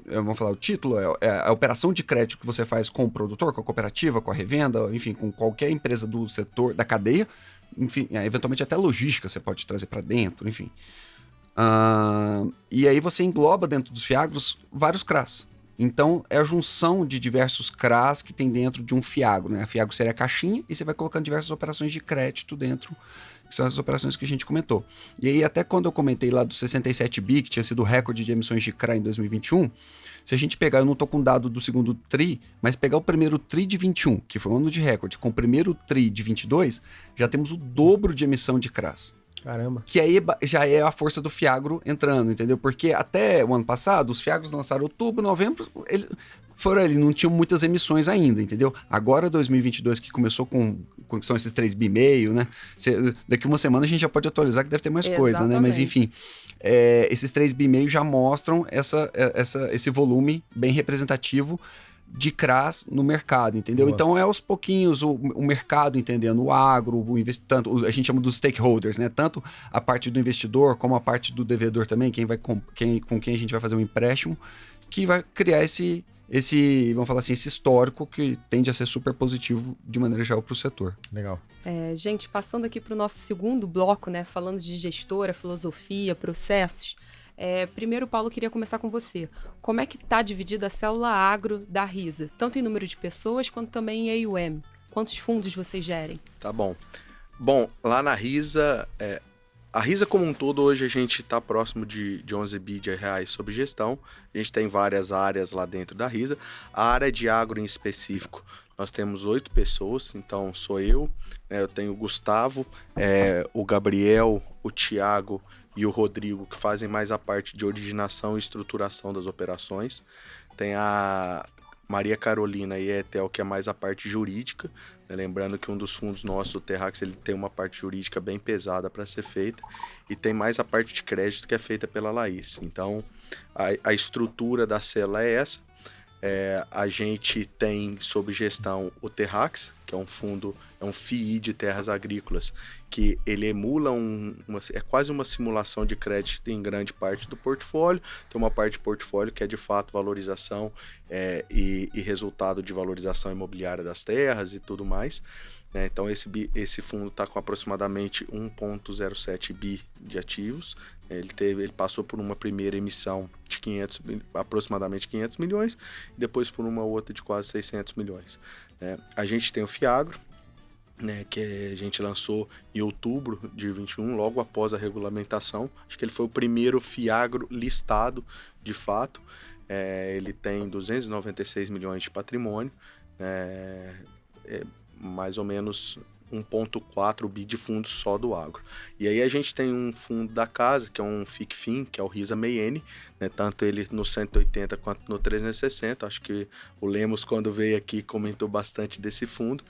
vamos falar o título, é a operação de crédito que você faz com o produtor, com a cooperativa, com a revenda, enfim, com qualquer empresa do setor, da cadeia. Enfim, eventualmente até logística você pode trazer para dentro, enfim. E aí você engloba dentro dos fiagros vários CRAs. Então, é a junção de diversos CRAs que tem dentro de um fiagro, né? A fiagro seria a caixinha e você vai colocando diversas operações de crédito dentro, que são as operações que a gente comentou. E aí, até quando eu comentei lá do 67 bi, que tinha sido o recorde de emissões de CRA em 2021, se a gente pegar, eu não estou com dado do segundo TRI, mas pegar o primeiro TRI de 21, que foi um ano de recorde, com o primeiro TRI de 22, já temos o dobro de emissão de CRAs. Caramba. Que aí já é a força do fiagro entrando, entendeu? Porque até o ano passado, os fiagros lançaram outubro, novembro, eles não tinham muitas emissões ainda, entendeu? Agora, 2022, que começou com são esses 3,5 bi, né? Daqui uma semana a gente já pode atualizar que deve ter mais coisa, né? Mas enfim, esses 3,5 bi já mostram esse volume bem representativo de CRAs no mercado, entendeu? Boa. Então, aos pouquinhos, o mercado entendendo, o agro, a gente chama dos stakeholders, né? Tanto a parte do investidor, como a parte do devedor também, com quem a gente vai fazer um empréstimo, que vai criar esse, vamos falar assim, esse histórico que tende a ser super positivo de maneira geral para o setor. Legal. Gente, passando aqui para o nosso segundo bloco, né? Falando de gestora, filosofia, processos. Primeiro, Paulo, queria começar com você. Como é que está dividida a célula agro da Risa? Tanto em número de pessoas, quanto também em AUM. Quantos fundos vocês gerem? Tá bom. Bom, lá na Risa, a Risa como um todo, hoje a gente está próximo de 11 bi de reais sob gestão. A gente tem várias áreas lá dentro da Risa. A área de agro em específico, nós temos 8 pessoas, então sou eu tenho o Gustavo, o Gabriel, o Thiago e o Rodrigo, que fazem mais a parte de originação e estruturação das operações. Tem a Maria Carolina e a Etel, que é mais a parte jurídica, né? Lembrando que um dos fundos nossos, o Terrax, ele tem uma parte jurídica bem pesada para ser feita, e tem mais a parte de crédito que é feita pela Laís. Então, a estrutura da célula é essa. A gente tem sob gestão o Terrax, que é um fundo, é um FII de terras agrícolas, que ele emula é quase uma simulação de crédito em grande parte do portfólio. Tem uma parte de portfólio que é de fato valorização e resultado de valorização imobiliária das terras e tudo mais. Então esse fundo está com aproximadamente 1,07 bi de ativos. Ele passou por uma primeira emissão de aproximadamente 500 milhões, e depois por uma outra de quase 600 milhões. A gente tem o Fiagro, que a gente lançou em outubro de 2021, logo após a regulamentação. Acho que ele foi o primeiro Fiagro listado, de fato. Ele tem 296 milhões de patrimônio, mais ou menos 1,4 bi de fundos só do agro. E aí a gente tem um fundo da casa, que é um FICFIN, que é o Risa Meiene, né, tanto ele no 180 quanto no 360. Acho que o Lemos, quando veio aqui, comentou bastante desse fundo.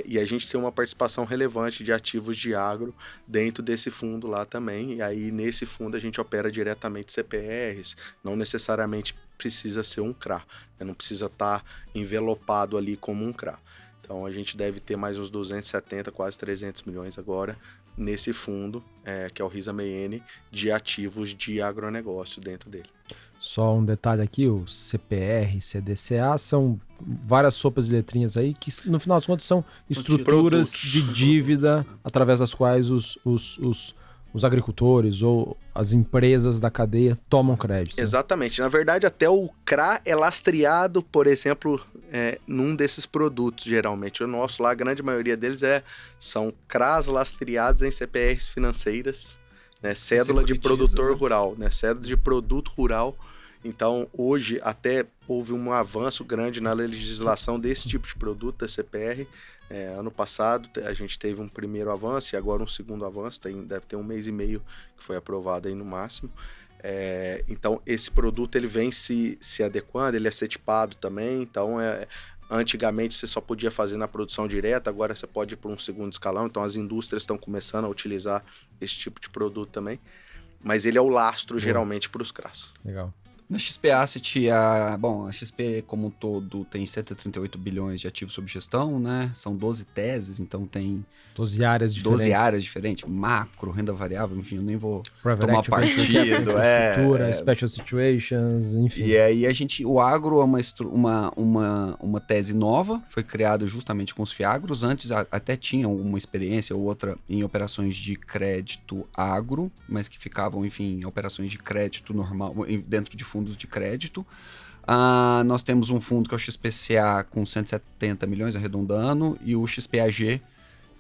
E a gente tem uma participação relevante de ativos de agro dentro desse fundo lá também. E aí, nesse fundo, a gente opera diretamente CPRs, não necessariamente precisa ser um CRA, né? Não precisa estar envelopado ali como um CRA. Então, a gente deve ter mais uns 270, quase 300 milhões agora nesse fundo, que é o Risa Meiene, de ativos de agronegócio dentro dele. Só um detalhe aqui, o CPR, CDCA são várias sopas de letrinhas aí que, no final das contas, são estruturas de dívida através das quais os agricultores ou as empresas da cadeia tomam crédito. Exatamente. Na verdade, até o CRA é lastreado, por exemplo, num desses produtos, geralmente. O nosso lá, a grande maioria deles são CRAs lastreados em CPRs financeiras, né? Cédula de produtor rural, né? Cédula de produto rural. Então, hoje, até houve um avanço grande na legislação desse tipo de produto, da CPR. Ano passado, a gente teve um primeiro avanço e agora um segundo avanço. Deve ter 1 mês e meio que foi aprovado aí no máximo. Então, esse produto ele vem se adequando, ele é setipado também. Então, antigamente você só podia fazer na produção direta, agora você pode ir para um segundo escalão. Então, as indústrias estão começando a utilizar esse tipo de produto também. Mas ele é o lastro, geralmente, para os CRAs. Legal. Na XP Asset, a XP como um todo tem 138 bilhões de ativos sob gestão, né? São 12 teses, então tem 12 áreas diferentes. 12 áreas diferentes, macro, renda variável, enfim, eu nem vou Private tomar equity, partido. infraestrutura, special situations, enfim. E aí o agro é uma tese nova, foi criada justamente com os fiagros. Antes até tinham uma experiência ou outra em operações de crédito agro, mas que ficavam, enfim, em operações de crédito normal, dentro de fundos de crédito. Nós temos um fundo que é o XPCA com 170 milhões, arredondando, e o XPAG,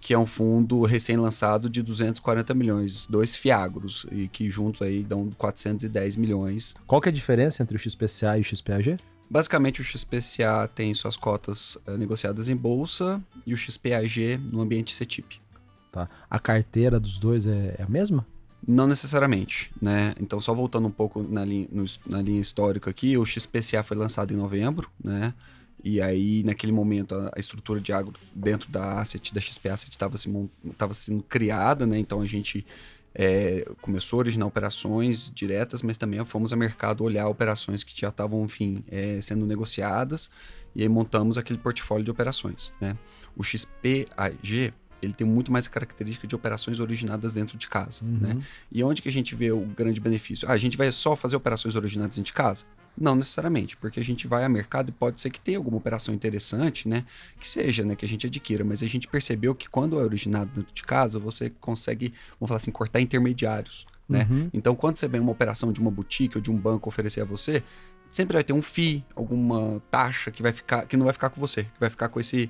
que é um fundo recém-lançado de 240 milhões, 2 fiagros, e que juntos aí dão 410 milhões. Qual que é a diferença entre o XPCA e o XPAG? Basicamente, o XPCA tem suas cotas negociadas em bolsa e o XPAG no ambiente CETIP. Tá. A carteira dos dois é a mesma? Não necessariamente, né? Então, só voltando um pouco na linha histórica aqui, o XPCA foi lançado em novembro, né? E aí, naquele momento, a estrutura de agro dentro da XP Asset estava sendo criada, né? Então, a gente começou a originar operações diretas, mas também fomos a mercado olhar operações que já estavam, enfim, sendo negociadas, e aí montamos aquele portfólio de operações, né? O XPAG, ele tem muito mais a característica de operações originadas dentro de casa, né? E onde que a gente vê o grande benefício? A gente vai só fazer operações originadas dentro de casa? Não necessariamente, porque a gente vai a mercado e pode ser que tenha alguma operação interessante, né? Que seja, né? Que a gente adquira, mas a gente percebeu que quando é originado dentro de casa, você consegue, vamos falar assim, cortar intermediários, né? Então, quando você vem uma operação de uma boutique ou de um banco oferecer a você, sempre vai ter um FII, alguma taxa que não vai ficar com você, que vai ficar com esse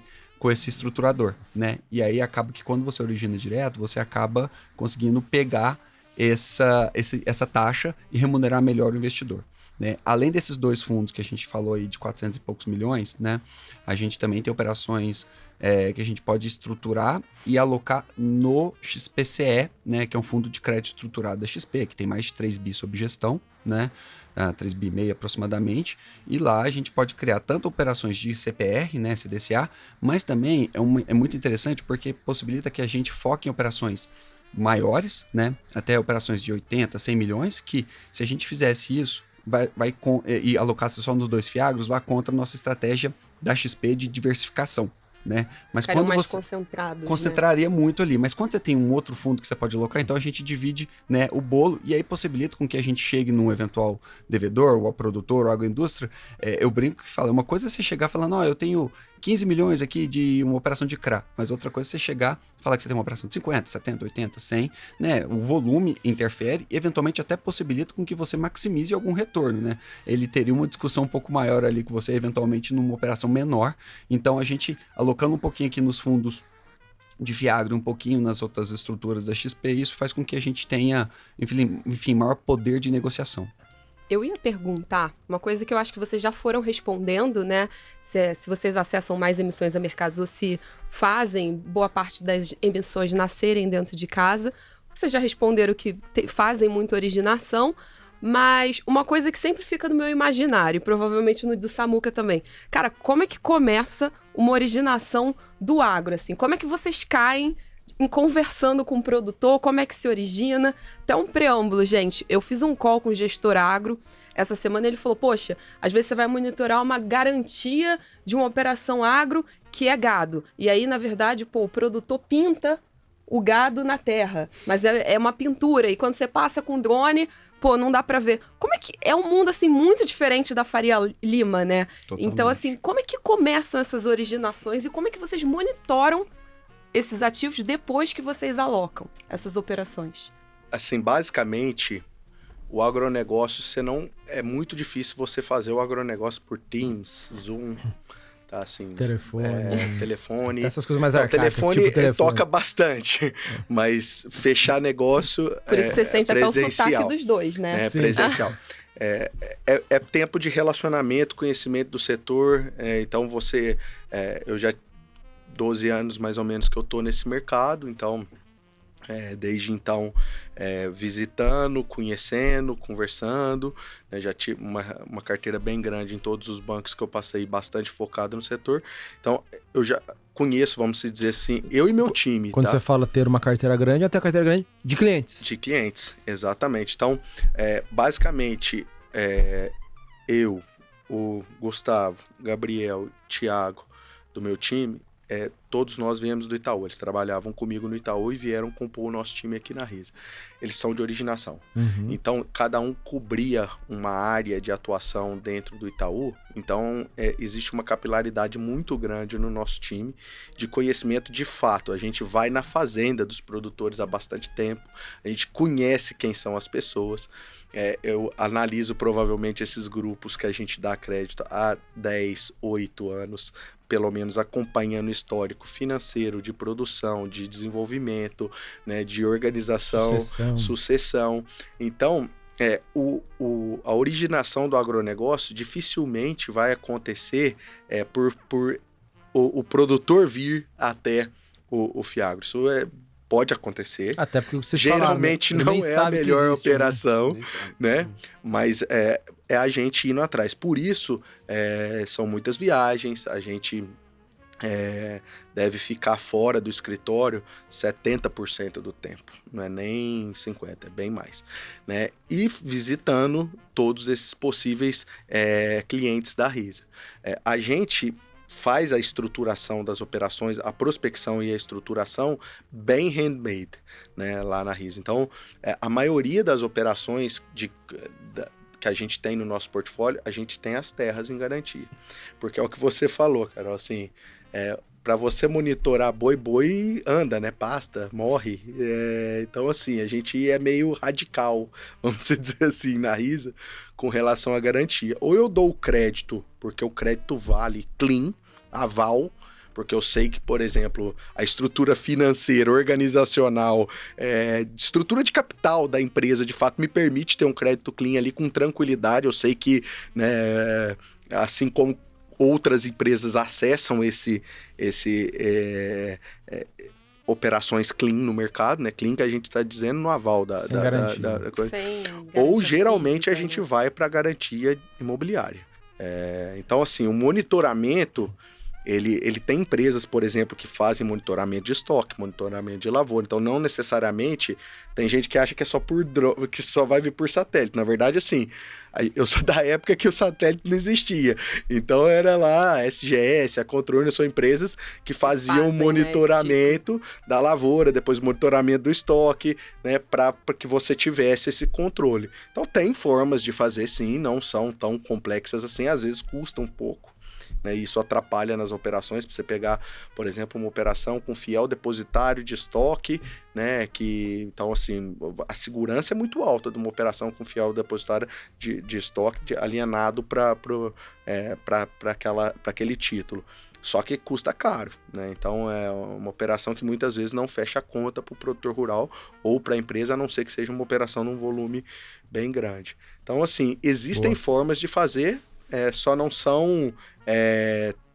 estruturador, né? E aí acaba que quando você origina direto, você acaba conseguindo pegar essa taxa e remunerar melhor o investidor, né? Além desses 2 fundos que a gente falou aí de 400 e poucos milhões, né? A gente também tem operações que a gente pode estruturar e alocar no XPCE, né? Que é um fundo de crédito estruturado da XP, que tem mais de 3 bi sob gestão, né? 3 bi e meio aproximadamente, e lá a gente pode criar tanto operações de CPR, né, CDCA, mas também é muito interessante porque possibilita que a gente foque em operações maiores, né, até operações de 80, 100 milhões, que se a gente fizesse isso e alocasse só nos 2 fiagros, vai contra a nossa estratégia da XP de diversificação, né? Mas quando mais você concentraria muito ali, mas quando você tem um outro fundo que você pode alocar, então a gente divide, né, o bolo, e aí possibilita com que a gente chegue num eventual devedor, ou produtor, ou agroindústria. Eu brinco que fala, uma coisa é você chegar falando, eu tenho 15 milhões aqui de uma operação de CRA, mas outra coisa é você chegar e falar que você tem uma operação de 50, 70, 80, 100, né? O volume interfere e eventualmente até possibilita com que você maximize algum retorno, né? Ele teria uma discussão um pouco maior ali com você, eventualmente numa operação menor. Então a gente, alocando um pouquinho aqui nos fundos de Fiagro, um pouquinho nas outras estruturas da XP, isso faz com que a gente tenha, enfim, maior poder de negociação. Eu ia perguntar uma coisa que eu acho que vocês já foram respondendo, né? Se vocês acessam mais emissões a mercados ou se fazem boa parte das emissões nascerem dentro de casa. Vocês já responderam que fazem muita originação, mas uma coisa que sempre fica no meu imaginário, provavelmente no do Samuca também. Cara, como é que começa uma originação do agro, assim? Como é que vocês caem em conversando com o produtor, como é que se origina? Até um preâmbulo, gente. Eu fiz um call com o gestor agro. Essa semana ele falou, poxa, às vezes você vai monitorar uma garantia de uma operação agro que é gado. E aí, na verdade, o produtor pinta o gado na terra. Mas é uma pintura. E quando você passa com drone, não dá pra ver. Como é que... É um mundo, assim, muito diferente da Faria Lima, né? Totalmente. Então, assim, como é que começam essas originações e como é que vocês monitoram esses ativos depois que vocês alocam essas operações? Assim, basicamente, o agronegócio, é muito difícil você fazer o agronegócio por Teams, Zoom, tá assim... Telefone. Essas coisas mais arcaicas, telefone, tipo telefone. Toca bastante, mas fechar negócio Por isso você sente até o presencial, sotaque dos dois, né? É presencial. É tempo de relacionamento, conhecimento do setor, então eu já 12 anos mais ou menos que eu tô nesse mercado, então desde então visitando, conhecendo, conversando, né, já tive uma carteira bem grande em todos os bancos que eu passei, bastante focado no setor, então eu já conheço, vamos dizer assim, eu e meu time. Quando você fala ter uma carteira grande, até a carteira grande de clientes. De clientes, exatamente. Então, basicamente, eu, o Gustavo, Gabriel, Thiago, do meu time, todos nós viemos do Itaú. Eles trabalhavam comigo no Itaú e vieram compor o nosso time aqui na Risa. Eles são de originação. Uhum. Então, cada um cobria uma área de atuação dentro do Itaú. Então, existe uma capilaridade muito grande no nosso time de conhecimento de fato. A gente vai na fazenda dos produtores há bastante tempo. A gente conhece quem são as pessoas. Eu analiso provavelmente esses grupos que a gente dá crédito há 10, 8 anos, pelo menos acompanhando o histórico financeiro, de produção, de desenvolvimento, né, de organização, sucessão. Então, a originação do agronegócio dificilmente vai acontecer por o produtor vir até o Fiagro. Isso pode acontecer. Até porque vocês geralmente falaram, não é a melhor existe, operação, né? Mas é a gente indo atrás. Por isso, são muitas viagens, a gente deve ficar fora do escritório 70% do tempo, não é nem 50%, é bem mais, né? E visitando todos esses possíveis clientes da Risa. A gente faz a estruturação das operações, a prospecção e a estruturação bem handmade, né, lá na Risa. Então, a maioria das operações que a gente tem no nosso portfólio, a gente tem as terras em garantia. Porque é o que você falou, Carol, assim, para você monitorar boi anda, né, pasta, morre. Então, assim, a gente é meio radical, vamos dizer assim, na Risa, com relação à garantia. Ou eu dou o crédito, porque o crédito vale clean, aval, porque eu sei que, por exemplo, a estrutura financeira, organizacional, estrutura de capital da empresa, de fato, me permite ter um crédito clean ali com tranquilidade. Eu sei que, né, assim como outras empresas acessam operações clean no mercado, né? Clean que a gente está dizendo no aval da coisa. Ou geralmente a gente vai para a garantia imobiliária. Então, assim, o monitoramento, ele tem empresas, por exemplo, que fazem monitoramento de estoque, monitoramento de lavoura. Então, não necessariamente tem gente que acha que é só que só vai vir por satélite. Na verdade, assim, eu sou da época que o satélite não existia. Então, era lá a SGS, a Controle, são empresas que faziam monitoramento da lavoura, depois monitoramento do estoque, né, para que você tivesse esse controle. Então, tem formas de fazer, sim, não são tão complexas assim, às vezes custa um pouco. Né, isso atrapalha nas operações, para você pegar, por exemplo, uma operação com fiel depositário de estoque, né, então, assim, a segurança é muito alta de uma operação com fiel depositário de estoque alienado para aquele título. Só que custa caro, né? Então é uma operação que muitas vezes não fecha a conta para o produtor rural ou para a empresa, a não ser que seja uma operação num volume bem grande. Então, assim, existem formas de fazer, só não são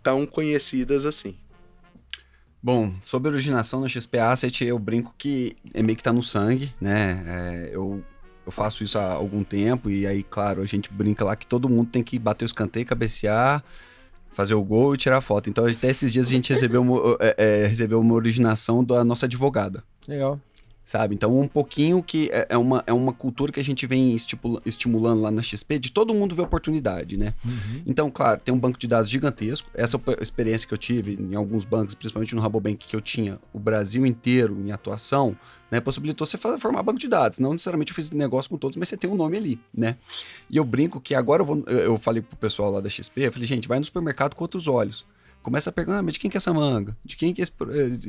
tão conhecidas assim. Bom, sobre originação na XP Asset, eu brinco que é meio que tá no sangue, né? Eu faço isso há algum tempo e aí, claro, a gente brinca lá que todo mundo tem que bater o escanteio, cabecear, fazer o gol e tirar foto. Então, até esses dias a gente recebeu uma originação da nossa advogada. Legal. Sabe? Então, um pouquinho que é uma cultura que a gente vem estimulando lá na XP, de todo mundo ver oportunidade, né? Uhum. Então, claro, tem um banco de dados gigantesco. Essa experiência que eu tive em alguns bancos, principalmente no Rabobank, que eu tinha o Brasil inteiro em atuação, né? Possibilitou você formar banco de dados. Não necessariamente eu fiz negócio com todos, mas você tem um nome ali, né? E eu brinco que agora eu falei pro pessoal lá da XP, eu falei, gente, vai no supermercado com outros olhos. Começa a perguntar, mas de quem que é essa manga? De quem que é esse...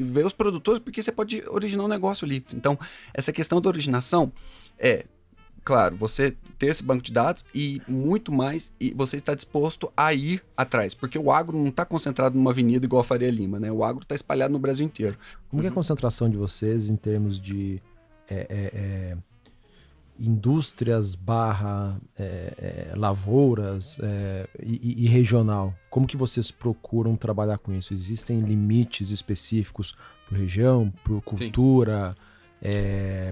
Vê os produtores, porque você pode originar um negócio ali. Então, essa questão da originação claro, você ter esse banco de dados e muito mais, e você está disposto a ir atrás, porque o agro não está concentrado numa avenida igual a Faria Lima, né? O agro está espalhado no Brasil inteiro. Como que é a concentração de vocês em termos de indústrias lavouras e regional? Como que vocês procuram trabalhar com isso? Existem limites específicos por região, por cultura,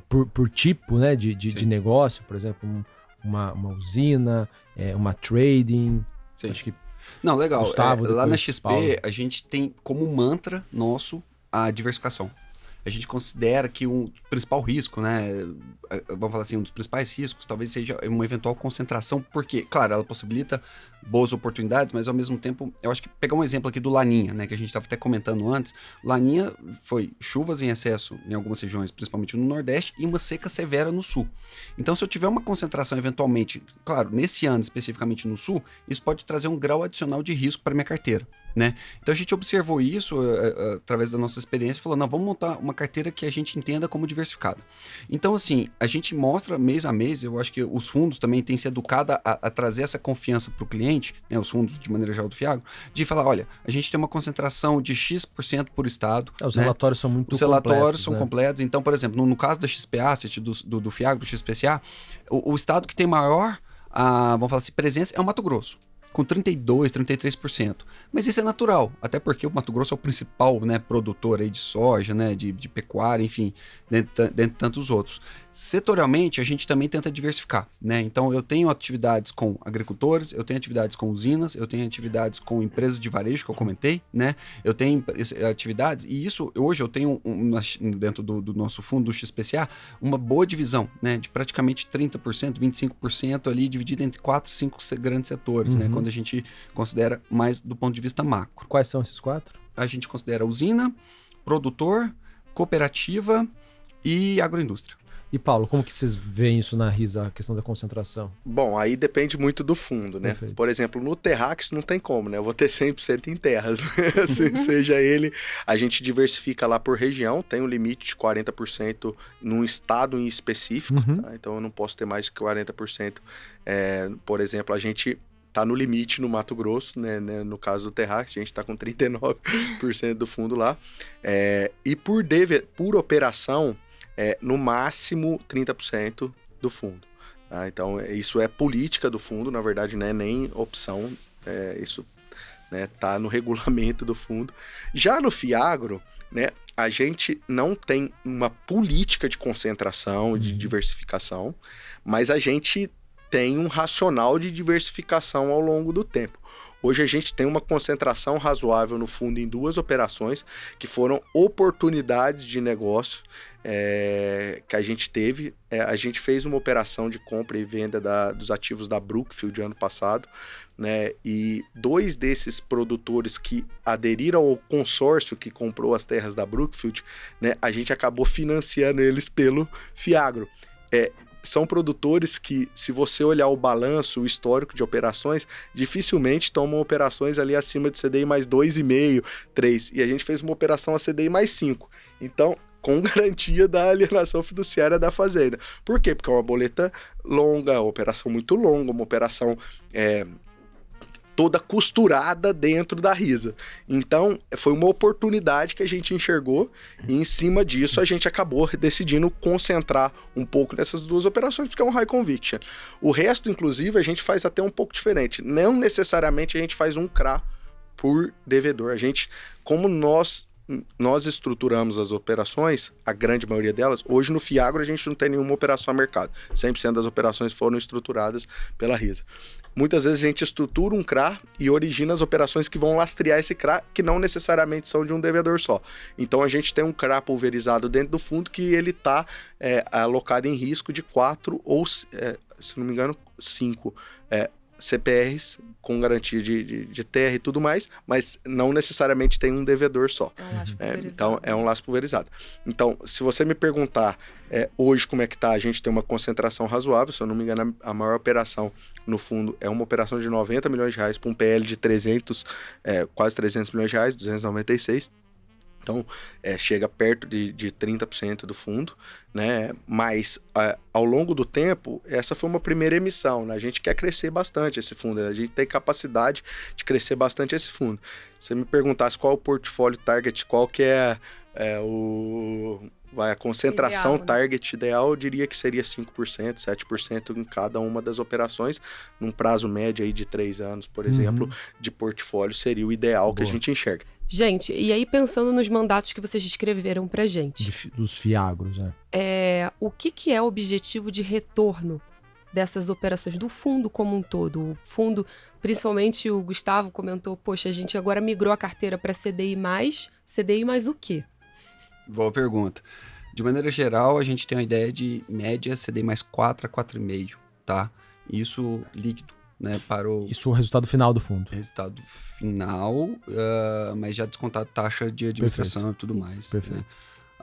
por tipo, né, de negócio? Por exemplo, uma usina, uma trading? Sim. Acho que não, legal. Gustavo, lá na XP, Paulo. a gente tem como mantra nosso a diversificação. A gente considera que o principal risco, né, vamos falar assim, um dos principais riscos talvez seja uma eventual concentração, porque, claro, ela possibilita boas oportunidades, mas ao mesmo tempo, eu acho que pegar um exemplo aqui do Laninha, né, que a gente estava até comentando antes, Laninha foi chuvas em excesso em algumas regiões, principalmente no Nordeste, e uma seca severa no Sul. Então, se eu tiver uma concentração eventualmente, claro, nesse ano especificamente no Sul, isso pode trazer um grau adicional de risco para minha carteira, né? Então a gente observou isso através da nossa experiência e falou, não, vamos montar uma carteira que a gente entenda como diversificada. Então assim, a gente mostra mês a mês, eu acho que os fundos também têm se educado a trazer essa confiança para o cliente, né, os fundos de maneira geral do Fiagro, de falar, olha, a gente tem uma concentração de X% por estado. Os né? relatórios são muito completos. Os relatórios são completos. Então, por exemplo, no caso da XP Asset, do Fiagro, do XPCA, o estado que tem maior, vamos falar assim, presença é o Mato Grosso, com 32%, 33%. Mas isso é natural, até porque o Mato Grosso é o principal, né, produtor aí de soja, né, de pecuária, enfim, dentre tantos outros. Setorialmente, a gente também tenta diversificar, né? Então, eu tenho atividades com agricultores, eu tenho atividades com usinas, eu tenho atividades com empresas de varejo, que eu comentei, né? Eu tenho atividades, e isso, hoje eu tenho, dentro do nosso fundo do XPCA, uma boa divisão, né? De praticamente 30%, 25% ali, dividido entre 4, 5 grandes setores, né? Quando a gente considera mais do ponto de vista macro. Quais são esses 4? A gente considera usina, produtor, cooperativa e agroindústria. E Paulo, como que vocês veem isso na RISA, a questão da concentração? Bom, aí depende muito do fundo, né? Perfeito. Por exemplo, no Terrax não tem como, né? Eu vou ter 100% em terras, né? Assim, seja ele, a gente diversifica lá por região, tem um limite de 40% num estado em específico, tá? Então eu não posso ter mais de 40%. Por exemplo, a gente tá no limite no Mato Grosso, né? No caso do Terrax, a gente tá com 39% do fundo lá. E por operação, no máximo 30% do fundo. Tá? Então, isso é política do fundo, na verdade, não é nem opção, isso, né, tá no regulamento do fundo. Já no Fiagro, né, a gente não tem uma política de concentração, de diversificação, mas a gente tem um racional de diversificação ao longo do tempo. Hoje a gente tem uma concentração razoável no fundo em 2 operações que foram oportunidades de negócio que a gente teve. A gente fez uma operação de compra e venda dos ativos da Brookfield ano passado, né? E 2 desses produtores que aderiram ao consórcio que comprou as terras da Brookfield, né? A gente acabou financiando eles pelo Fiagro. São produtores que, se você olhar o balanço, o histórico de operações, dificilmente tomam operações ali acima de CDI mais 2,5, 3. E a gente fez uma operação a CDI mais 5. Então, com garantia da alienação fiduciária da fazenda. Por quê? Porque é uma boleta longa, uma operação muito longa, uma operação toda costurada dentro da RISA. Então, foi uma oportunidade que a gente enxergou e em cima disso a gente acabou decidindo concentrar um pouco nessas duas operações, porque é um high conviction. O resto, inclusive, a gente faz até um pouco diferente. Não necessariamente a gente faz um CRA por devedor. A gente, como nós estruturamos as operações, a grande maioria delas, hoje no Fiagro a gente não tem nenhuma operação a mercado. 100% das operações foram estruturadas pela RISA. Muitas vezes a gente estrutura um CRA e origina as operações que vão lastrear esse CRA, que não necessariamente são de um devedor só. Então a gente tem um CRA pulverizado dentro do fundo que ele está alocado em risco de 4 ou, se não me engano, 5 CPRs com garantia de TR e tudo mais, mas não necessariamente tem um devedor só. Então, é um laço pulverizado. Então, se você me perguntar hoje como é que tá, a gente tem uma concentração razoável, se eu não me engano, a maior operação no fundo é uma operação de 90 milhões de reais para um PL de 300, quase 300 milhões de reais, 296. Então, chega perto de 30% do fundo, né? Mas, ao longo do tempo, essa foi uma primeira emissão, né? A gente quer crescer bastante esse fundo, né? A gente tem capacidade de crescer bastante esse fundo. Se você me perguntasse qual é o portfólio target, qual que é a concentração ideal, target ideal, eu diria que seria 5%, 7% em cada uma das operações, num prazo médio aí de 3 anos, por exemplo, de portfólio, seria o ideal que a gente enxerga. Gente, e aí pensando nos mandatos que vocês descreveram pra gente. Dos Fiagros, o que é o objetivo de retorno dessas operações, do fundo como um todo? O fundo, principalmente o Gustavo comentou, poxa, a gente agora migrou a carteira para CDI mais o quê? Boa pergunta. De maneira geral, a gente tem uma ideia de média CDI mais 4 a 4,5, tá? Isso líquido, né? Isso é o resultado final do fundo. Resultado final, mas já descontado taxa de administração e tudo mais. Perfeito.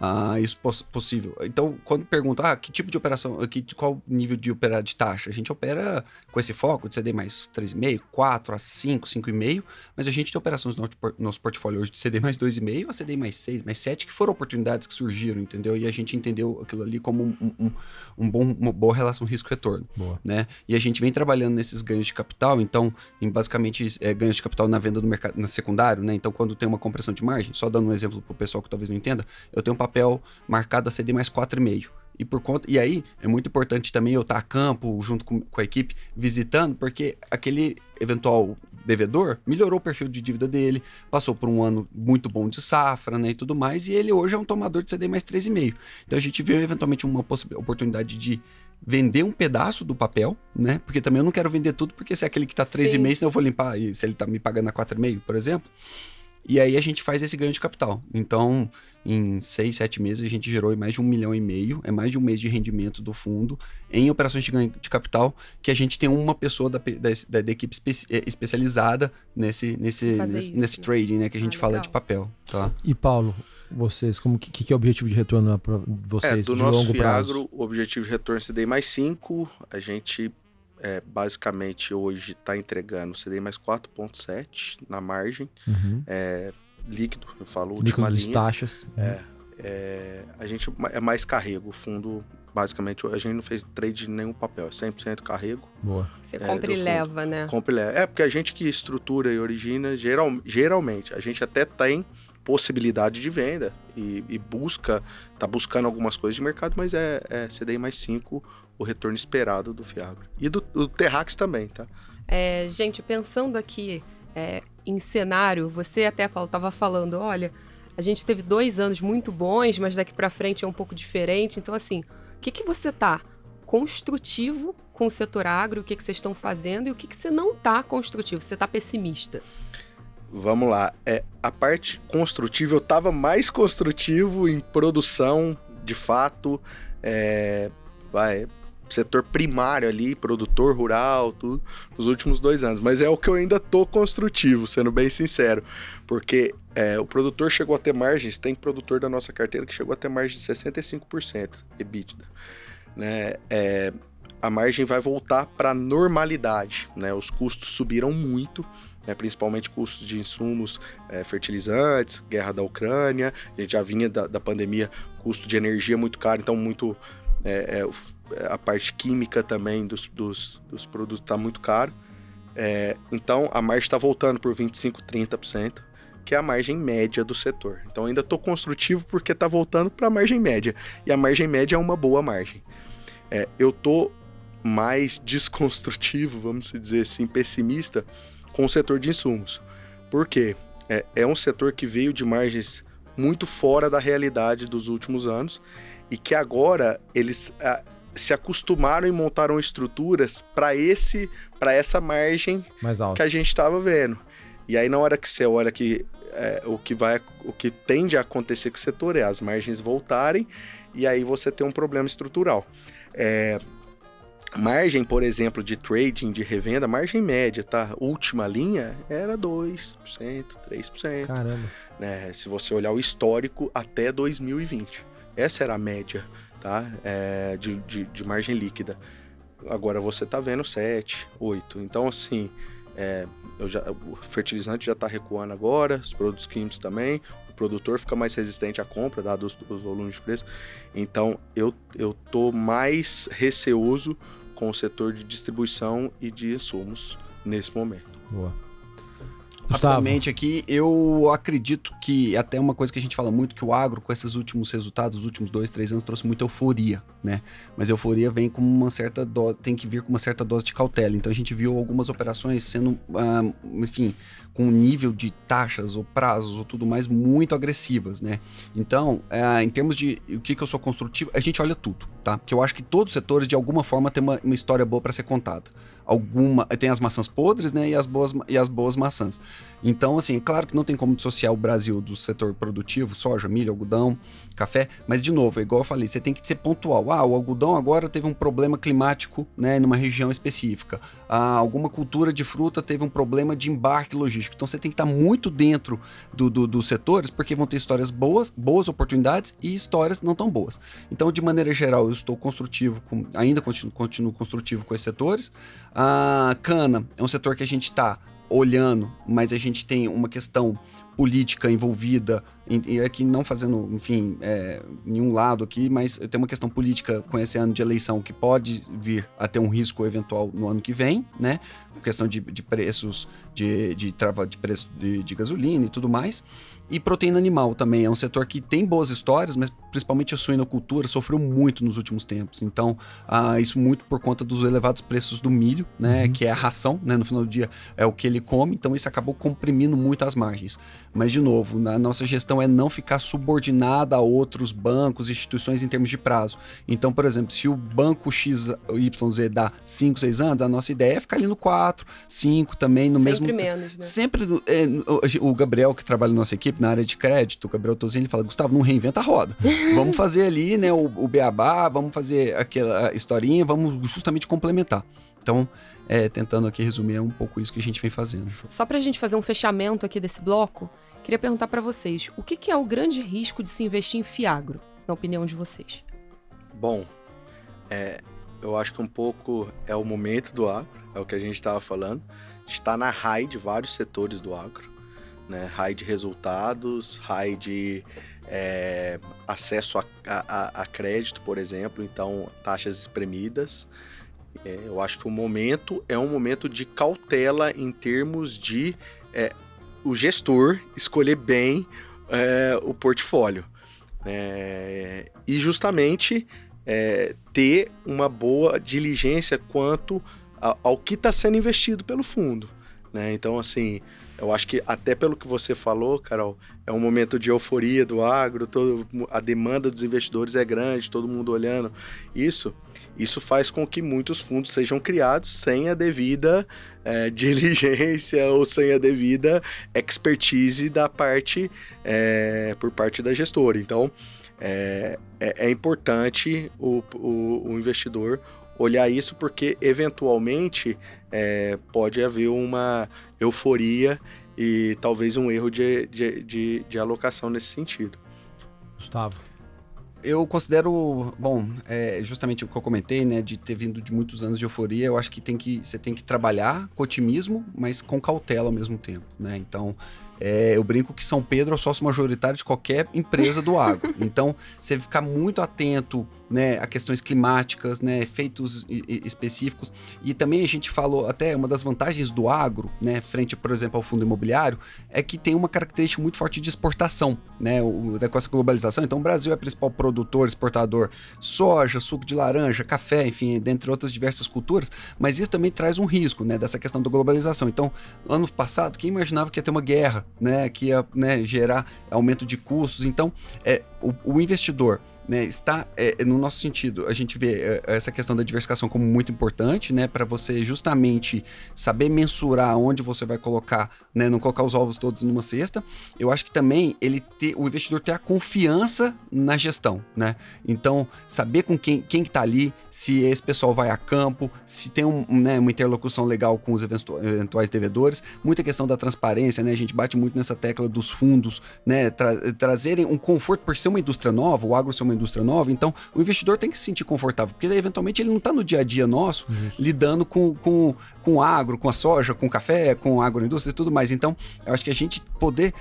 Né? Isso possível. Então, quando pergunta, que tipo de operação, qual nível de operar de taxa? A gente opera com esse foco de CDI mais 3,5, 4 a 5, 5,5, mas a gente tem operações no nosso portfólio hoje de CDI mais 2,5 a CDI mais 6, mais 7, que foram oportunidades que surgiram, entendeu? E a gente entendeu aquilo ali como uma boa relação risco-retorno, né? E a gente vem trabalhando nesses ganhos de capital, então, basicamente, ganhos de capital na venda do mercado, na secundário, né? Então, quando tem uma compressão de margem, só dando um exemplo para o pessoal que talvez não entenda, eu tenho um papel marcado a CDI mais 4,5. E aí, é muito importante também eu estar a campo, junto com a equipe, visitando, porque aquele eventual devedor melhorou o perfil de dívida dele, passou por um ano muito bom de safra, né, e tudo mais, e ele hoje é um tomador de CDI mais 3,5. Então a gente vê eventualmente uma oportunidade de vender um pedaço do papel, né, porque também eu não quero vender tudo, porque se é aquele que está 3,5, senão eu vou limpar, e se ele está me pagando a 4,5, por exemplo. E aí a gente faz esse ganho de capital. Então, em 6, 7 meses, a gente gerou mais de 1,5 milhão, é mais de um mês de rendimento do fundo em operações de ganho de capital, que a gente tem uma pessoa da equipe especializada nesse trading, né, que a gente fala de papel. Tá? E Paulo, vocês, que é o objetivo de retorno para vocês do de nosso longo prazo? Fiagro, o objetivo de retorno é CDI mais 5, a gente basicamente hoje está entregando CDI mais 4,7 na margem, líquido, eu falo, última líquido linha. Taxas. A gente é mais carrego, o fundo, basicamente, a gente não fez trade de nenhum papel, é 100% carrego. Boa. Você compra e leva, né? Compra e leva. Porque a gente que estrutura e origina, geralmente, a gente até tem possibilidade de venda e tá buscando algumas coisas de mercado, mas é CDI mais 5 o retorno esperado do Fiagro. E do Terrax também, tá? Gente, pensando aqui em cenário, você até, Paulo, estava falando, olha, a gente teve 2 anos muito bons, mas daqui para frente é um pouco diferente. Então, assim, o que você tá construtivo com o setor agro, o que vocês estão fazendo e o que você não tá construtivo, você tá pessimista? Vamos lá. A parte construtiva, eu estava mais construtivo em produção, de fato, setor primário ali, produtor rural, tudo, nos últimos 2 anos. Mas é o que eu ainda tô construtivo, sendo bem sincero. Porque o produtor chegou a ter margens, tem produtor da nossa carteira que chegou a ter margem de 65% EBITDA. Né? A margem vai voltar para a normalidade, né? Os custos subiram muito, principalmente custos de insumos, fertilizantes, guerra da Ucrânia, a gente já vinha da pandemia, custo de energia muito caro, então muito... a parte química também dos produtos está muito caro. Então, a margem está voltando por 25%, 30%, que é a margem média do setor. Então, ainda estou construtivo porque está voltando para a margem média. E a margem média é uma boa margem. Eu estou mais desconstrutivo, vamos dizer assim, pessimista, com o setor de insumos. Por quê? É um setor que veio de margens muito fora da realidade dos últimos anos e que agora eles se acostumaram e montaram estruturas para essa margem Mais alto. que a gente estava vendo. E aí, na hora que você olha que o que tende a acontecer com o setor é as margens voltarem e aí você tem um problema estrutural. Margem, por exemplo, de trading, de revenda, margem média, tá? Última linha era 2%, 3%. Caramba. Né? Se você olhar o histórico até 2020. Essa era a média, tá? De margem líquida. Agora você tá vendo 7, 8. Então, assim, o fertilizante já está recuando agora, os produtos químicos também, o produtor fica mais resistente à compra, dado os volumes de preço. Então, eu tô mais receoso com o setor de distribuição e de insumos nesse momento. Boa. Gustavo. Rapidamente aqui, eu acredito que até uma coisa que a gente fala muito, que o agro, com esses últimos resultados, os últimos 2, 3 anos, trouxe muita euforia, né? Mas a euforia vem com uma certa dose, tem que vir com uma certa dose de cautela. Então a gente viu algumas operações sendo, enfim, com um nível de taxas ou prazos ou tudo mais muito agressivas, né? Então, em termos de o que eu sou construtivo, a gente olha tudo, tá? Porque eu acho que todos os setores, de alguma forma, tem uma história boa para ser contada. Tem as maçãs podres, né, e as boas maçãs. Então, assim, é claro que não tem como dissociar o Brasil do setor produtivo, soja, milho, algodão, café, mas, de novo, igual eu falei, você tem que ser pontual. O algodão agora teve um problema climático, né, numa região específica. Alguma cultura de fruta teve um problema de embarque logístico. Então, você tem que estar muito dentro dos setores, porque vão ter histórias boas oportunidades e histórias não tão boas. Então, de maneira geral, eu estou construtivo, ainda continuo construtivo com esses setores. A cana é um setor que a gente está olhando, mas a gente tem uma questão política envolvida, e aqui não fazendo, enfim, nenhum lado aqui, mas tem uma questão política com esse ano de eleição que pode vir a ter um risco eventual no ano que vem, né? Questão de preços, de trava de preço de gasolina e tudo mais. E proteína animal também é um setor que tem boas histórias, mas principalmente a suinocultura sofreu muito nos últimos tempos. Então, isso muito por conta dos elevados preços do milho, né? Que é a ração, né? No final do dia é o que ele come, então isso acabou comprimindo muito as margens. Mas, de novo, a nossa gestão é não ficar subordinada a outros bancos, instituições em termos de prazo. Então, por exemplo, se o banco XYZ dá 5, 6 anos, a nossa ideia é ficar ali no 4, 5 também, no mesmo... Sempre menos, né? Sempre. O Gabriel, que trabalha na nossa equipe, na área de crédito, o Gabriel Tozini, ele fala, Gustavo, não reinventa a roda. Vamos fazer ali, né, o beabá, vamos fazer aquela historinha, vamos justamente complementar. Então, tentando aqui resumir, é um pouco isso que a gente vem fazendo. Só pra gente fazer um fechamento aqui desse bloco, queria perguntar pra vocês, o que é o grande risco de se investir em Fiagro, na opinião de vocês? Bom, eu acho que um pouco é o momento do agro, é o que a gente estava falando. A gente está na high de vários setores do agro, né? High de resultados, high de acesso a crédito, por exemplo, então taxas espremidas. Eu acho que o momento é um momento de cautela em termos de o gestor escolher bem o portfólio. E justamente ter uma boa diligência quanto ao que está sendo investido pelo fundo, né? Então, assim, eu acho que até pelo que você falou, Carol, é um momento de euforia do agro, a demanda dos investidores é grande, todo mundo olhando isso faz com que muitos fundos sejam criados sem a devida diligência ou sem a devida expertise da parte, por parte da gestora. Então, é importante o investidor olhar isso, porque eventualmente pode haver uma euforia e talvez um erro de alocação nesse sentido. Gustavo. Eu considero, justamente o que eu comentei, né, de ter vindo de muitos anos de euforia, eu acho que você tem que trabalhar com otimismo, mas com cautela ao mesmo tempo, né? Então, eu brinco que São Pedro é o sócio majoritário de qualquer empresa do agro. Então, você ficar muito atento, né, a questões climáticas, né, efeitos específicos. E também a gente falou, até uma das vantagens do agro, né, frente, por exemplo, ao fundo imobiliário, é que tem uma característica muito forte de exportação, né, com essa globalização. Então, o Brasil é o principal produtor, exportador, soja, suco de laranja, café, enfim, dentre outras diversas culturas, mas isso também traz um risco, né, dessa questão da globalização. Então, ano passado, quem imaginava que ia ter uma guerra, né, que ia, né, gerar aumento de custos? Então, o investidor, né, está no nosso sentido, a gente vê essa questão da diversificação como muito importante, né, para você justamente saber mensurar onde você vai colocar, né, não colocar os ovos todos numa cesta. Eu acho que também o investidor ter a confiança na gestão, né? Então, saber com quem está ali, se esse pessoal vai a campo, se tem né, uma interlocução legal com os eventuais devedores, muita questão da transparência, né? A gente bate muito nessa tecla dos fundos, né, trazerem um conforto por ser uma indústria nova, o agro ser uma indústria nova. Então o investidor tem que se sentir confortável, porque daí, eventualmente ele não está no dia a dia nosso lidando com o agro, com a soja, com o café, com a agroindústria e tudo mais. Então eu acho que a gente poder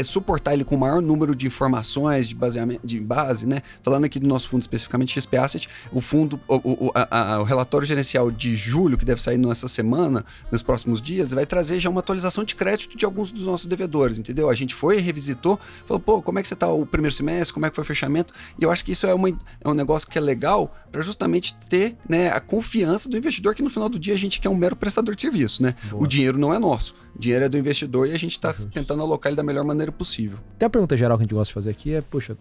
suportar ele com o maior número de informações, de base, né? Falando aqui do nosso fundo especificamente, XP Asset, o fundo, o relatório gerencial de julho, que deve sair nessa semana, nos próximos dias, vai trazer já uma atualização de crédito de alguns dos nossos devedores, entendeu? A gente revisitou, falou, pô, como é que você está o primeiro semestre, como é que foi o fechamento? E eu acho que isso é um negócio que é legal para justamente ter, né, a confiança do investidor, que no final do dia a gente quer um mero prestador de serviço, né? Boa. O dinheiro não é nosso, o dinheiro é do investidor e a gente está tentando alocar ele da melhor maneira possível. Até a pergunta geral que a gente gosta de fazer aqui é, poxa,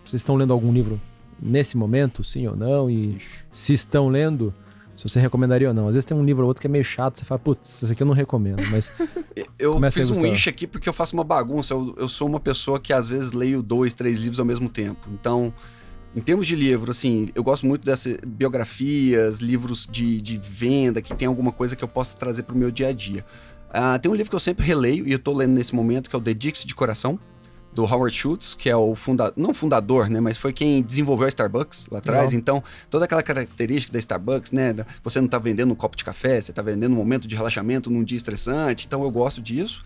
vocês estão lendo algum livro nesse momento, sim ou não? E se estão lendo, se você recomendaria ou não. Às vezes tem um livro ou outro que é meio chato, você fala, putz, esse aqui eu não recomendo, mas... Eu fiz um wish aqui porque eu faço uma bagunça, eu sou uma pessoa que às vezes leio 2, 3 livros ao mesmo tempo. Então, em termos de livro, assim, eu gosto muito dessas biografias, livros de venda, que tem alguma coisa que eu possa trazer para o meu dia a dia. Tem um livro que eu sempre releio, e eu estou lendo nesse momento, que é o The Dixie de Coração, do Howard Schultz, que é o não fundador, né, mas foi quem desenvolveu a Starbucks lá atrás. Não. Então, toda aquela característica da Starbucks, né, você não está vendendo um copo de café, você está vendendo um momento de relaxamento num dia estressante. Então, eu gosto disso.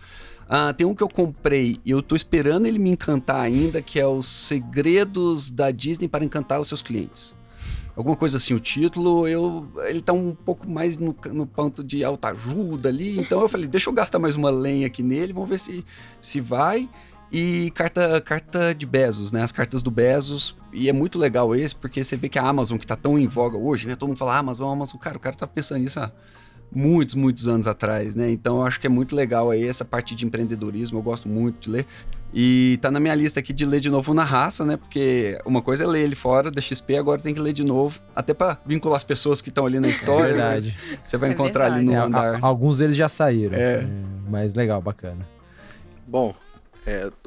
Tem um que eu comprei e eu tô esperando ele me encantar ainda, que é Os Segredos da Disney para Encantar os Seus Clientes. Alguma coisa assim, o título, ele tá um pouco mais no ponto de autoajuda ali, então eu falei, deixa eu gastar mais uma lenha aqui nele, vamos ver se vai. E carta de Bezos, né? As cartas do Bezos, e é muito legal esse, porque você vê que a Amazon, que tá tão em voga hoje, né? Todo mundo fala Amazon, cara, o cara tá pensando nisso há muitos anos atrás, né? Então eu acho que é muito legal aí essa parte de empreendedorismo, eu gosto muito de ler. E tá na minha lista aqui de ler de novo Na Raça, né? Porque uma coisa é ler ele fora da XP, agora tem que ler de novo, até pra vincular as pessoas que estão ali na história. É verdade. Você vai encontrar ali no andar. Alguns deles já saíram, mas legal, bacana. Bom,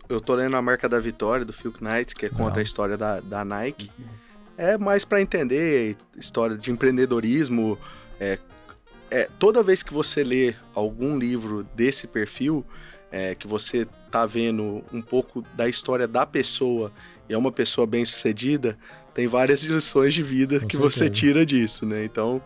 eu tô lendo A Marca da Vitória, do Phil Knight, que conta a história da Nike. É mais para entender história de empreendedorismo. Toda vez que você lê algum livro desse perfil, que você tá vendo um pouco da história da pessoa, e é uma pessoa bem-sucedida, tem várias lições de vida que você tira disso, né? Então,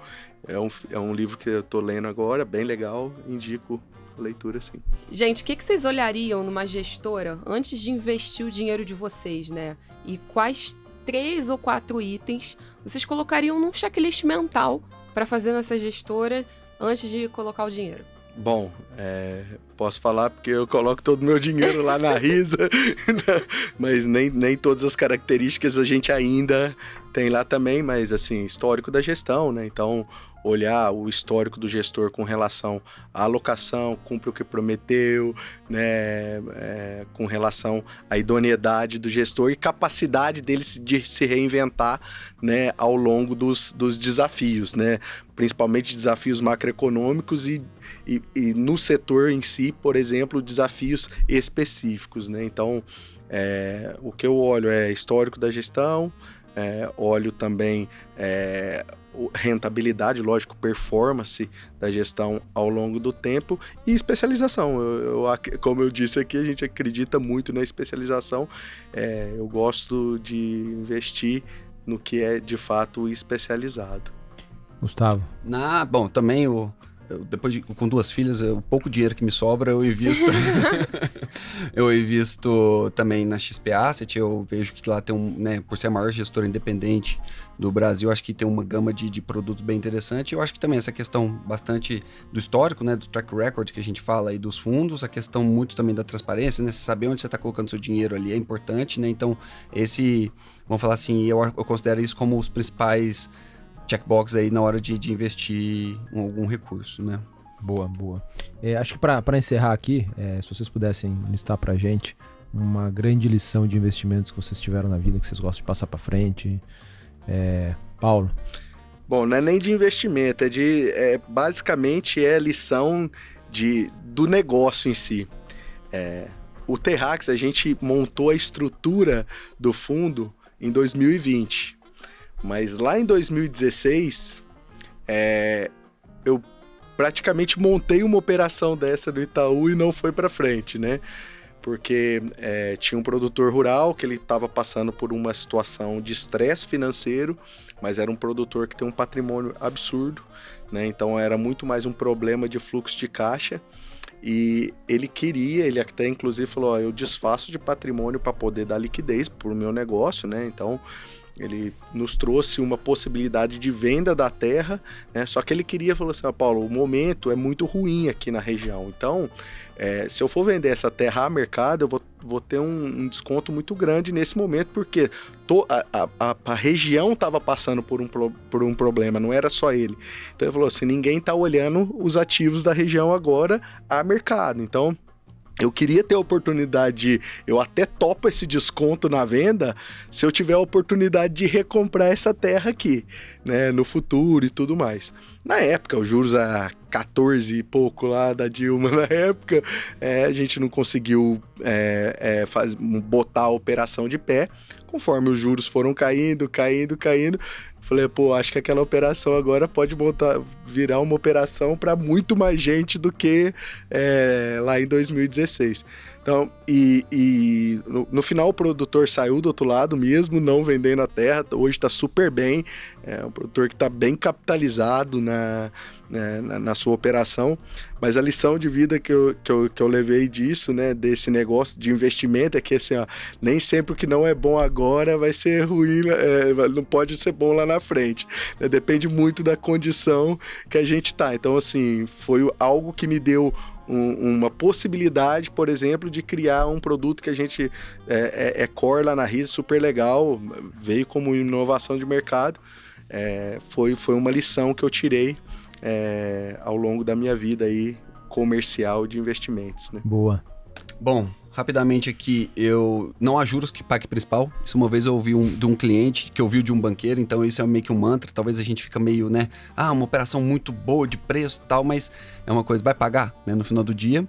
é um livro que eu tô lendo agora, bem legal, indico a leitura, sim. Gente, o que vocês olhariam numa gestora antes de investir o dinheiro de vocês, né? E quais 3 ou 4 itens vocês colocariam num checklist mental para fazer nessa gestora antes de colocar o dinheiro? Bom, posso falar porque eu coloco todo o meu dinheiro lá na Risa, mas nem todas as características a gente ainda tem lá também, mas assim, histórico da gestão, né? Então, olhar o histórico do gestor com relação à alocação, cumpre o que prometeu, né, com relação à idoneidade do gestor e capacidade dele de se reinventar, né, ao longo dos desafios, né, principalmente desafios macroeconômicos e no setor em si, por exemplo, desafios específicos, né. Então, o que eu olho é histórico da gestão, olho também rentabilidade, lógico, performance da gestão ao longo do tempo e especialização. Como eu disse aqui, a gente acredita muito na especialização. Eu gosto de investir no que é de fato especializado. Gustavo? Bom, também com 2 filhas, o pouco dinheiro que me sobra, eu invisto. Eu invisto também na XP Asset. Eu vejo que lá tem né, por ser a maior gestora independente do Brasil, acho que tem uma gama de produtos bem interessante. Eu acho que também essa questão bastante do histórico, né, do track record que a gente fala aí dos fundos, a questão muito também da transparência, né, você saber onde você está colocando seu dinheiro ali é importante, né, então vamos falar assim, eu considero isso como os principais checkbox aí na hora de investir em algum recurso, né. Boa. Acho que para encerrar aqui, se vocês pudessem listar pra gente uma grande lição de investimentos que vocês tiveram na vida, que vocês gostam de passar para frente. Paulo? Bom, não é nem de investimento, basicamente é lição do negócio em si. O Terrax, a gente montou a estrutura do fundo em 2020, mas lá em 2016, eu praticamente montei uma operação dessa no Itaú e não foi para frente, né? Porque tinha um produtor rural que ele estava passando por uma situação de estresse financeiro, mas era um produtor que tem um patrimônio absurdo, né? Então era muito mais um problema de fluxo de caixa. E ele até inclusive falou, eu desfaço de patrimônio para poder dar liquidez para o meu negócio, né? Então ele nos trouxe uma possibilidade de venda da terra, né? Só que ele falou assim, Paulo, o momento é muito ruim aqui na região, então se eu for vender essa terra a mercado, eu vou ter um desconto muito grande nesse momento, porque a região estava passando por um problema, não era só ele. Então ele falou assim, ninguém está olhando os ativos da região agora a mercado, então eu queria ter a oportunidade, eu até topo esse desconto na venda, se eu tiver a oportunidade de recomprar essa terra aqui, né, no futuro e tudo mais. Na época, os juros a 14 e pouco lá da Dilma, na época, a gente não conseguiu botar a operação de pé. Conforme os juros foram caindo, falei, acho que aquela operação agora pode virar uma operação para muito mais gente do que lá em 2016. Então, no final o produtor saiu do outro lado mesmo, não vendendo a terra, hoje está super bem, é um produtor que está bem capitalizado na sua operação, mas a lição de vida que eu levei disso, né, desse negócio de investimento, é que assim, nem sempre o que não é bom agora vai ser ruim, não pode ser bom lá na frente, né, depende muito da condição que a gente está. Então, assim, foi algo que me deu uma possibilidade, por exemplo, de criar um produto que a gente core lá na RISA, super legal, veio como inovação de mercado. Foi uma lição que eu tirei ao longo da minha vida aí, comercial de investimentos, né? Boa. Bom, rapidamente aqui, não há juros que pague principal. Isso uma vez eu ouvi de um cliente que ouviu de um banqueiro, então isso é meio que um mantra. Talvez a gente fica meio, né? Uma operação muito boa de preço e tal, mas é uma coisa, vai pagar, né? No final do dia.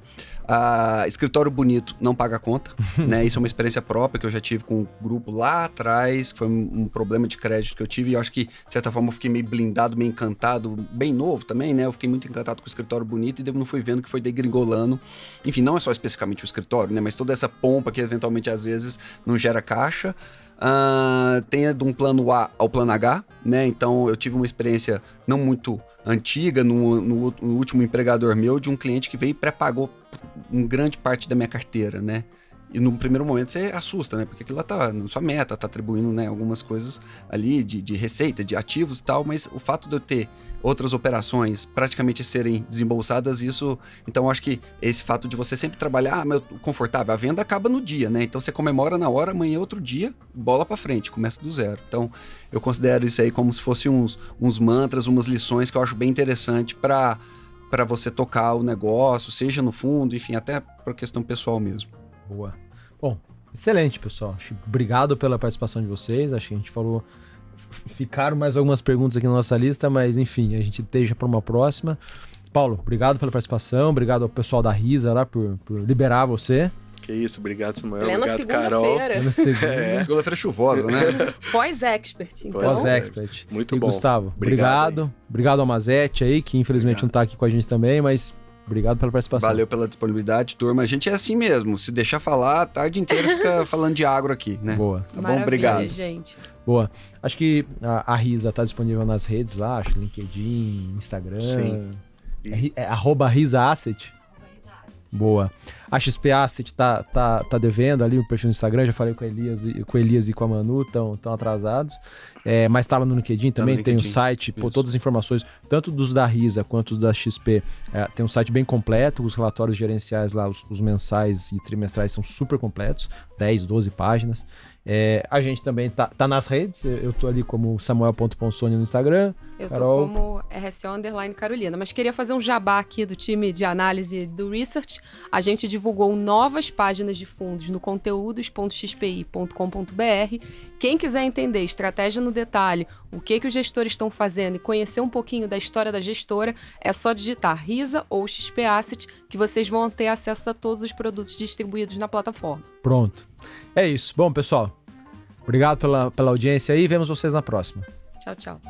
Escritório bonito não paga conta, né? Isso é uma experiência própria que eu já tive com um grupo lá atrás, que foi um problema de crédito que eu tive, e eu acho que, de certa forma, eu fiquei meio blindado, meio encantado, bem novo também, né? Eu fiquei muito encantado com o escritório bonito e depois não fui vendo que foi degringolando. Enfim, não é só especificamente o escritório, né? Mas toda essa pompa que, eventualmente, às vezes, não gera caixa. Tem de um plano A ao plano H, né? Então, eu tive uma experiência não muito antiga, no último empregador meu, de um cliente que veio e pré-pagou grande parte da minha carteira, né? E no primeiro momento você assusta, né? Porque aquilo lá tá na sua meta, tá atribuindo, né, algumas coisas ali de receita, de ativos e tal, mas o fato de eu ter outras operações praticamente serem desembolsadas, isso... Então eu acho que esse fato de você sempre trabalhar, confortável, a venda acaba no dia, né? Então você comemora na hora, amanhã é outro dia, bola pra frente, começa do zero. Então eu considero isso aí como se fosse uns mantras, umas lições que eu acho bem interessante para você tocar o negócio, seja no fundo, enfim, até por questão pessoal mesmo. Boa. Bom, excelente, pessoal. Obrigado pela participação de vocês. Acho que a gente falou... Ficaram mais algumas perguntas aqui na nossa lista, mas enfim, a gente deixa para uma próxima. Paulo, obrigado pela participação. Obrigado ao pessoal da RISA lá por liberar você. Que isso, obrigado, Samuel. Plena obrigado, Carol. Segunda-feira chuvosa, né? Pós-expert, então. Pós-expert. Muito e bom. Gustavo, obrigado. Obrigado ao Mazete aí, que infelizmente não tá aqui com a gente também, mas obrigado pela participação. Valeu pela disponibilidade, turma. A gente é assim mesmo. Se deixar falar, a tarde inteira fica falando de agro aqui, né? Boa. Tá bom? Obrigado. Gente. Boa. Acho que a RISA tá disponível nas redes lá, acho LinkedIn, Instagram. Sim. @RisaAsset. Boa. A XP Asset tá devendo ali o perfil no Instagram, já falei com o Elias e com a Manu, estão atrasados. Mas tá lá no LinkedIn também, tem o site, todas as informações, tanto dos da Risa quanto da XP. Tem um site bem completo, os relatórios gerenciais lá, os mensais e trimestrais são super completos, 10, 12 páginas. A gente também tá nas redes, eu tô ali como samuel.ponsoni no Instagram. Eu Carol. tô como RSO_Carolina, mas queria fazer um jabá aqui do time de análise do Research. A gente divulgou novas páginas de fundos no conteúdos.xpi.com.br. Quem quiser entender estratégia no detalhe, o que os gestores estão fazendo e conhecer um pouquinho da história da gestora, é só digitar Risa ou XP Asset que vocês vão ter acesso a todos os produtos distribuídos na plataforma. Pronto. É isso. Bom, pessoal, obrigado pela audiência aí. Vemos vocês na próxima. Tchau, tchau.